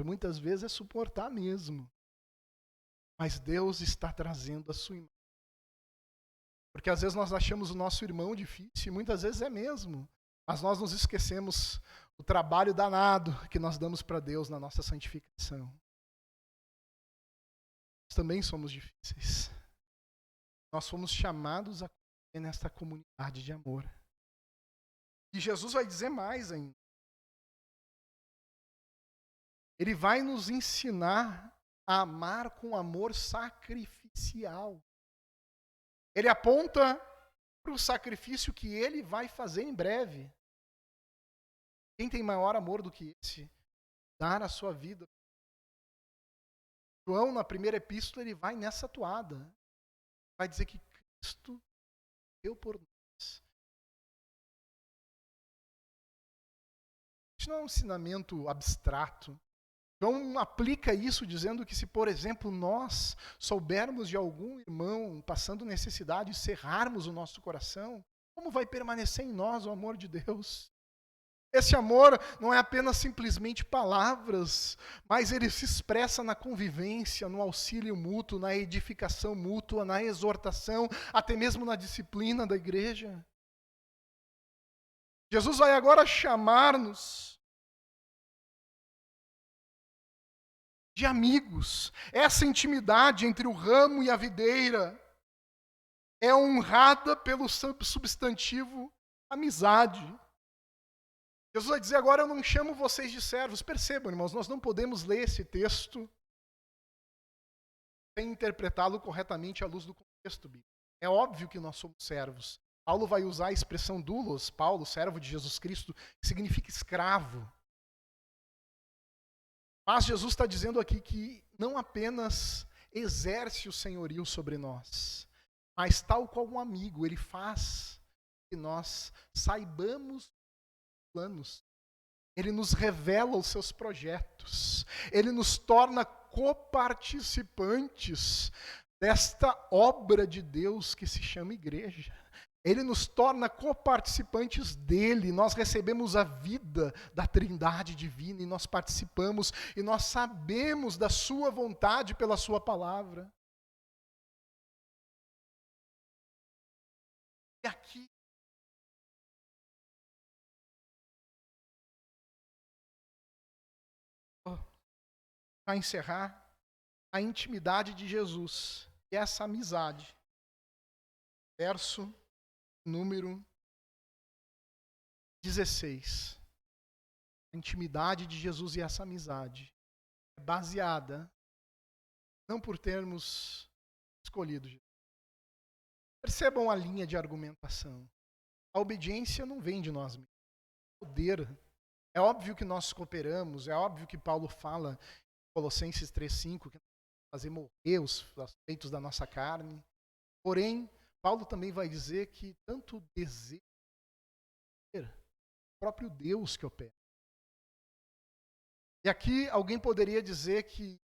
Muitas vezes é suportar mesmo. Mas Deus está trazendo a sua imagem. Porque às vezes nós achamos o nosso irmão difícil, e muitas vezes é mesmo. Mas nós nos esquecemos do trabalho danado que nós damos para Deus na nossa santificação. Nós também somos difíceis. Nós fomos chamados a viver nesta comunidade de amor. E Jesus vai dizer mais ainda. Ele vai nos ensinar a amar com amor sacrificial. Ele aponta para o sacrifício que ele vai fazer em breve. Quem tem maior amor do que esse? Dar a sua vida. João, na primeira epístola, ele vai nessa toada. Vai dizer que Cristo deu por nós. Isso não é um ensinamento abstrato. João aplica isso dizendo que se, por exemplo, nós soubermos de algum irmão passando necessidade e cerrarmos o nosso coração, como vai permanecer em nós o amor de Deus? Esse amor não é apenas simplesmente palavras, mas ele se expressa na convivência, no auxílio mútuo, na edificação mútua, na exortação, até mesmo na disciplina da igreja. Jesus vai agora chamar-nos de amigos. Essa intimidade entre o ramo e a videira é honrada pelo substantivo amizade. Jesus vai dizer agora: eu não chamo vocês de servos. Percebam, irmãos, nós não podemos ler esse texto sem interpretá-lo corretamente à luz do contexto bíblico. É óbvio que nós somos servos. Paulo vai usar a expressão doulos, Paulo, servo de Jesus Cristo, que significa escravo. Mas Jesus está dizendo aqui que não apenas exerce o senhorio sobre nós, mas tal qual um amigo, ele faz que nós saibamos planos. Ele nos revela os seus projetos. Ele nos torna coparticipantes desta obra de Deus que se chama igreja. Ele nos torna coparticipantes dele. Nós recebemos a vida da Trindade divina e nós participamos e nós sabemos da sua vontade pela sua palavra. E aqui para encerrar, a intimidade de Jesus e essa amizade. Verso número 16. A intimidade de Jesus e essa amizade é baseada não por termos escolhido Jesus. Percebam a linha de argumentação. a obediência não vem de nós mesmos. É poder. É óbvio que nós cooperamos, é óbvio que Paulo fala em Colossenses 3,5 que fazer morrer os feitos da nossa carne. Porém, Paulo também vai dizer que tanto o desejo o próprio Deus que opera. E aqui alguém poderia dizer que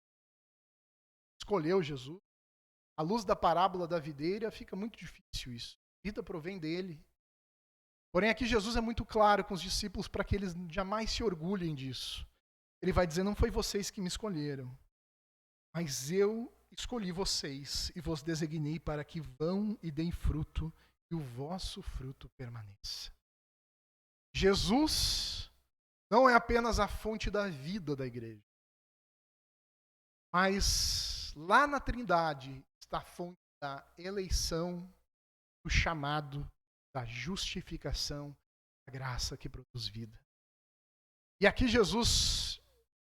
escolheu Jesus. À luz da parábola da videira, fica muito difícil isso. A vida provém dele. Porém, aqui Jesus é muito claro com os discípulos para que eles jamais se orgulhem disso. Ele vai dizer, não foi vocês que me escolheram, mas eu escolhi vocês e vos designei para que vão e deem fruto e o vosso fruto permaneça. Jesus não é apenas a fonte da vida da igreja, mas lá na Trindade está a fonte da eleição, do chamado, da justificação, da graça que produz vida. E aqui Jesus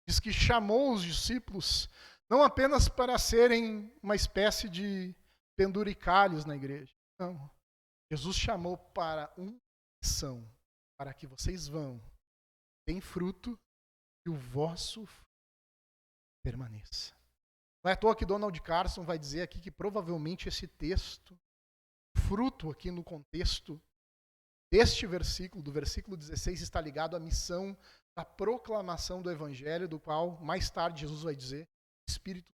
diz que chamou os discípulos não apenas para serem uma espécie de penduricalhos na igreja. Não. Jesus chamou para uma missão, para que vocês vão, deem fruto e o vosso fruto permaneça. Não é à toa que Donald Carson vai dizer aqui que provavelmente esse texto, fruto aqui no contexto deste versículo, do versículo 16, está ligado à missão da proclamação do Evangelho, do qual mais tarde Jesus vai dizer, o Espírito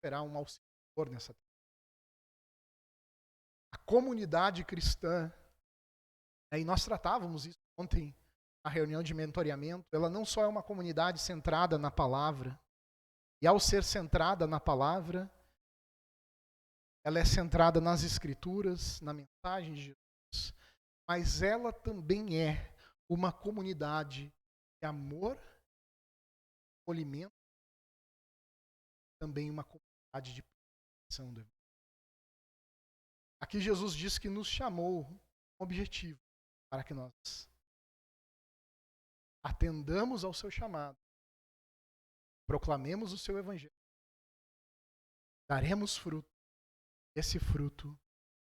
será um auxiliador nessa terra. A comunidade cristã, e nós tratávamos isso ontem na reunião de mentoreamento, ela não só é uma comunidade centrada na palavra, e ao ser centrada na palavra, ela é centrada nas Escrituras, na mensagem de Jesus, mas ela também é uma comunidade de amor, acolhimento, também uma comunidade de proteção do Evangelho. Aqui Jesus diz que nos chamou com objetivo para que nós atendamos ao seu chamado, proclamemos o seu Evangelho, daremos fruto, esse fruto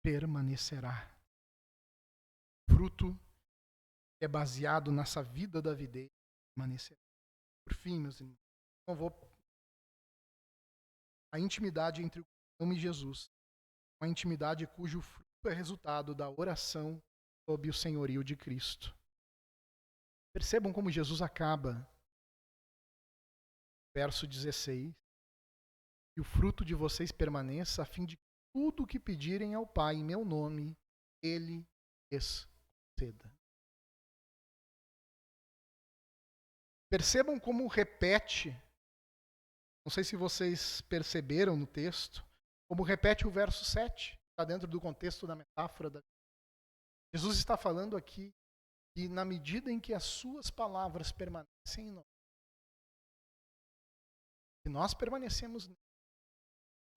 permanecerá. Fruto que é baseado nessa vida da videira permanecerá. Por fim, meus irmãos, a intimidade entre o cristão e Jesus, uma intimidade cujo fruto é resultado da oração sob o senhorio de Cristo. Percebam como Jesus acaba, verso 16, e o fruto de vocês permaneça, a fim de que tudo o que pedirem ao Pai em meu nome, Ele lhes conceda. Percebam como repete, não sei se vocês perceberam no texto, como repete o verso 7, está dentro do contexto da metáfora. Jesus está falando aqui que na medida em que as suas palavras permanecem em nós, que nós permanecemos nele,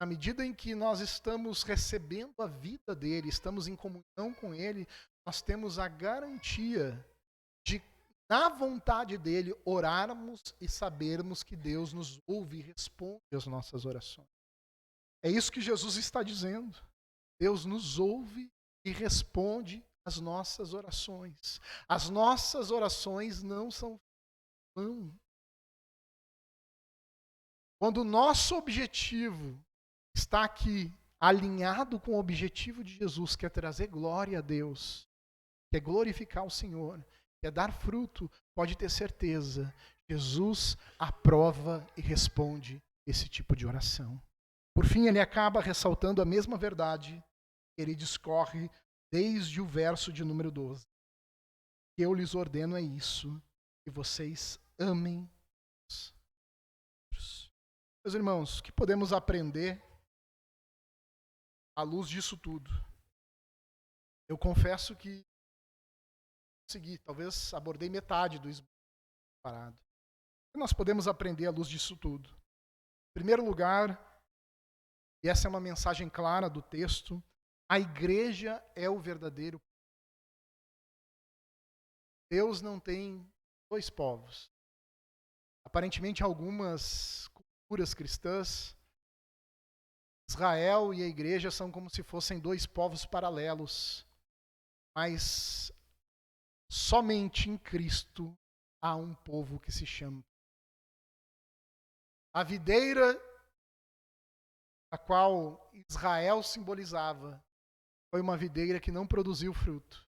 na medida em que nós estamos recebendo a vida dele, estamos em comunhão com ele, nós temos a garantia de, na vontade dele, orarmos e sabermos que Deus nos ouve e responde às nossas orações. É isso que Jesus está dizendo. Deus nos ouve e responde às nossas orações. As nossas orações não são vãs. Quando o nosso objetivo está aqui alinhado com o objetivo de Jesus, que é trazer glória a Deus, que é glorificar o Senhor, que é dar fruto, pode ter certeza, Jesus aprova e responde esse tipo de oração. Por fim, ele acaba ressaltando a mesma verdade que ele discorre desde o verso de número 12. O que eu lhes ordeno é isso, que vocês amem os outros. Meus irmãos, o que podemos aprender à luz disso tudo? Eu confesso que consegui, talvez abordei metade do parado. O que nós podemos aprender à luz disso tudo? Em primeiro lugar, e essa é uma mensagem clara do texto, a igreja é o verdadeiro. Deus não tem dois povos. Aparentemente, algumas culturas cristãs, Israel e a igreja são como se fossem dois povos paralelos. Mas somente em Cristo há um povo que se chama. A videira a qual Israel simbolizava foi uma videira que não produziu fruto.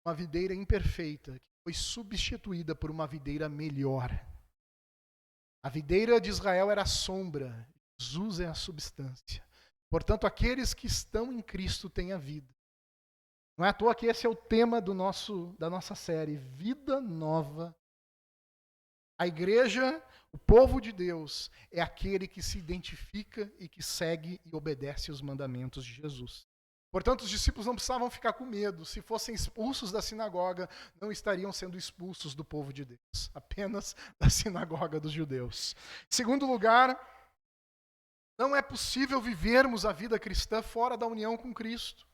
Uma videira imperfeita, que foi substituída por uma videira melhor. A videira de Israel era a sombra, Jesus é a substância. Portanto, aqueles que estão em Cristo têm a vida. Não é à toa que esse é o tema da nossa série, Vida Nova. A igreja, o povo de Deus, é aquele que se identifica e que segue e obedece os mandamentos de Jesus. Portanto, os discípulos não precisavam ficar com medo. Se fossem expulsos da sinagoga, não estariam sendo expulsos do povo de Deus, apenas da sinagoga dos judeus. Em segundo lugar, não é possível vivermos a vida cristã fora da união com Cristo.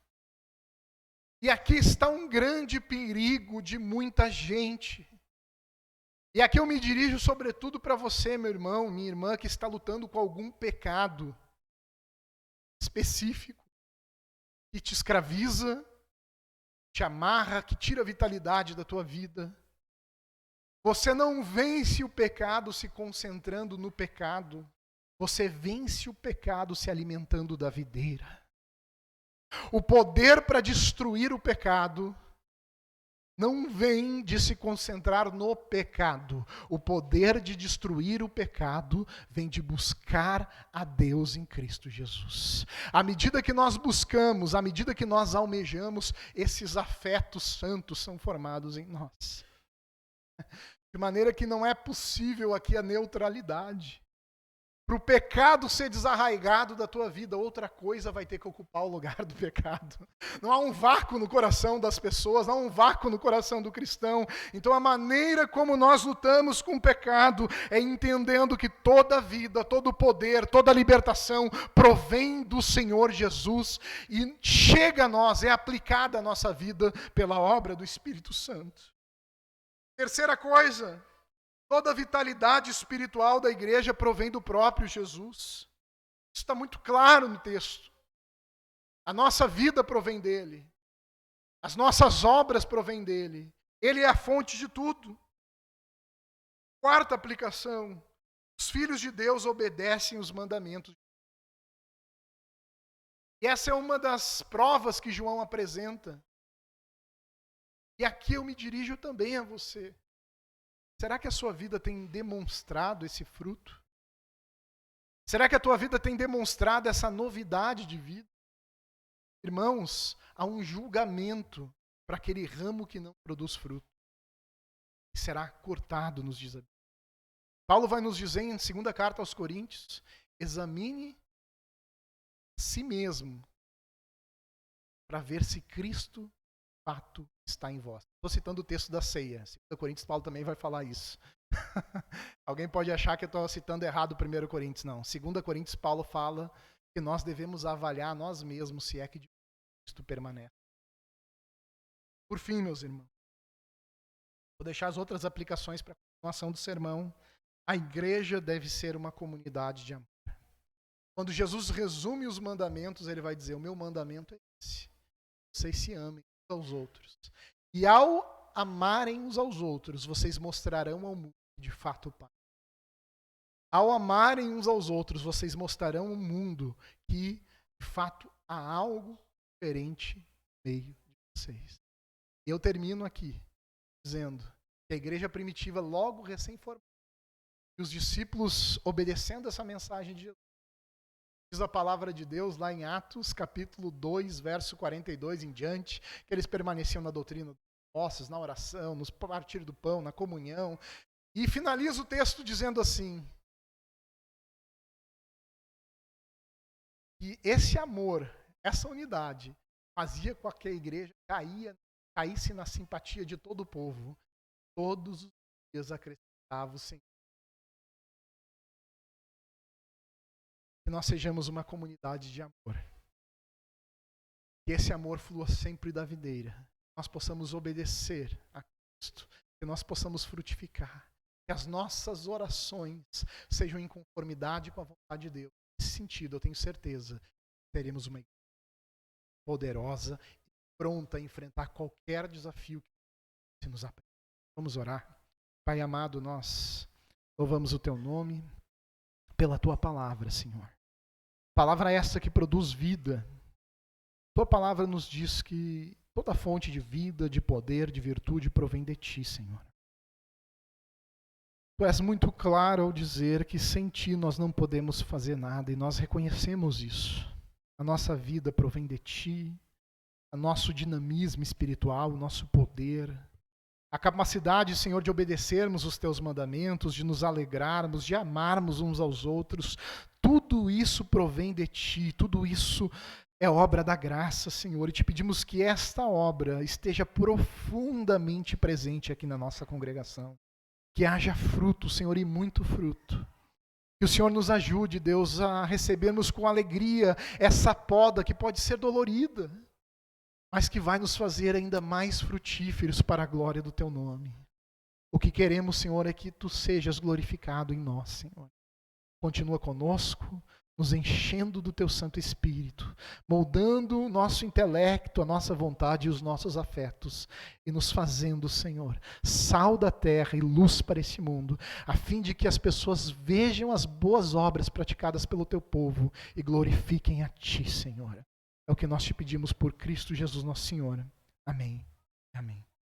E aqui está um grande perigo de muita gente. E aqui eu me dirijo sobretudo para você, meu irmão, minha irmã, que está lutando com algum pecado específico, que te escraviza, te amarra, que tira a vitalidade da tua vida. Você não vence o pecado se concentrando no pecado. Você vence o pecado se alimentando da videira. O poder para destruir o pecado não vem de se concentrar no pecado. O poder de destruir o pecado vem de buscar a Deus em Cristo Jesus. À medida que nós buscamos, à medida que nós almejamos, esses afetos santos são formados em nós. De maneira que não é possível aqui a neutralidade. Para o pecado ser desarraigado da tua vida, outra coisa vai ter que ocupar o lugar do pecado. Não há um vácuo no coração das pessoas, não há um vácuo no coração do cristão. Então a maneira como nós lutamos com o pecado é entendendo que toda a vida, todo o poder, toda a libertação provém do Senhor Jesus e chega a nós, é aplicada à nossa vida pela obra do Espírito Santo. Terceira coisa, toda a vitalidade espiritual da igreja provém do próprio Jesus. Isso está muito claro no texto. A nossa vida provém dele. As nossas obras provêm dele. Ele é a fonte de tudo. Quarta aplicação. Os filhos de Deus obedecem os mandamentos. E essa é uma das provas que João apresenta. E aqui eu me dirijo também a você. Será que a sua vida tem demonstrado esse fruto? Será que a tua vida tem demonstrado essa novidade de vida? Irmãos, há um julgamento para aquele ramo que não produz fruto. E será cortado, nos diz a Bíblia. Paulo vai nos dizer em 2ª carta aos Coríntios, examine a si mesmo para ver se Cristo, de fato, está em vós. Estou citando o texto da ceia. 2 Coríntios, Paulo também vai falar isso. Alguém pode achar que eu estou citando errado 1 Coríntios. Não. 2 Coríntios, Paulo fala que nós devemos avaliar nós mesmos se é que de Cristo permanece. Por fim, meus irmãos, vou deixar as outras aplicações para a continuação do sermão. A igreja deve ser uma comunidade de amor. Quando Jesus resume os mandamentos, ele vai dizer, o meu mandamento é esse. Vocês se amem uns aos outros. E ao amarem uns aos outros, vocês mostrarão ao mundo que de fato o Pai. Ao amarem uns aos outros, vocês mostrarão ao mundo que de fato há algo diferente no meio de vocês. E eu termino aqui dizendo que a igreja primitiva, logo recém-formada, e os discípulos obedecendo essa mensagem de Jesus, diz a palavra de Deus lá em Atos, capítulo 2, verso 42 em diante, que eles permaneciam na doutrina dos apóstolos, na oração, no partir do pão, na comunhão. E finaliza o texto dizendo assim, que esse amor, essa unidade, fazia com que a igreja caísse na simpatia de todo o povo. Todos os dias acrescentava o Senhor. Que nós sejamos uma comunidade de amor. Que esse amor flua sempre da videira. Que nós possamos obedecer a Cristo. Que nós possamos frutificar. Que as nossas orações sejam em conformidade com a vontade de Deus. Nesse sentido, eu tenho certeza que teremos uma igreja poderosa e pronta a enfrentar qualquer desafio se nos apressa. Vamos orar. Pai amado, nós louvamos o teu nome pela tua palavra, Senhor. Palavra essa que produz vida. Tua palavra nos diz que toda fonte de vida, de poder, de virtude provém de ti, Senhor. Tu és muito claro ao dizer que sem ti nós não podemos fazer nada, e nós reconhecemos isso. A nossa vida provém de ti, o nosso dinamismo espiritual, o nosso poder, a capacidade, Senhor, de obedecermos os teus mandamentos, de nos alegrarmos, de amarmos uns aos outros, tudo isso provém de ti, tudo isso é obra da graça, Senhor, e te pedimos que esta obra esteja profundamente presente aqui na nossa congregação. Que haja fruto, Senhor, e muito fruto. Que o Senhor nos ajude, Deus, a recebermos com alegria essa poda que pode ser dolorida, mas que vai nos fazer ainda mais frutíferos para a glória do teu nome. O que queremos, Senhor, é que tu sejas glorificado em nós, Senhor. Continua conosco, nos enchendo do teu Santo Espírito, moldando o nosso intelecto, a nossa vontade e os nossos afetos, e nos fazendo, Senhor, sal da terra e luz para esse mundo, a fim de que as pessoas vejam as boas obras praticadas pelo teu povo e glorifiquem a ti, Senhor. É o que nós te pedimos por Cristo Jesus, nosso Senhor. Amém. Amém.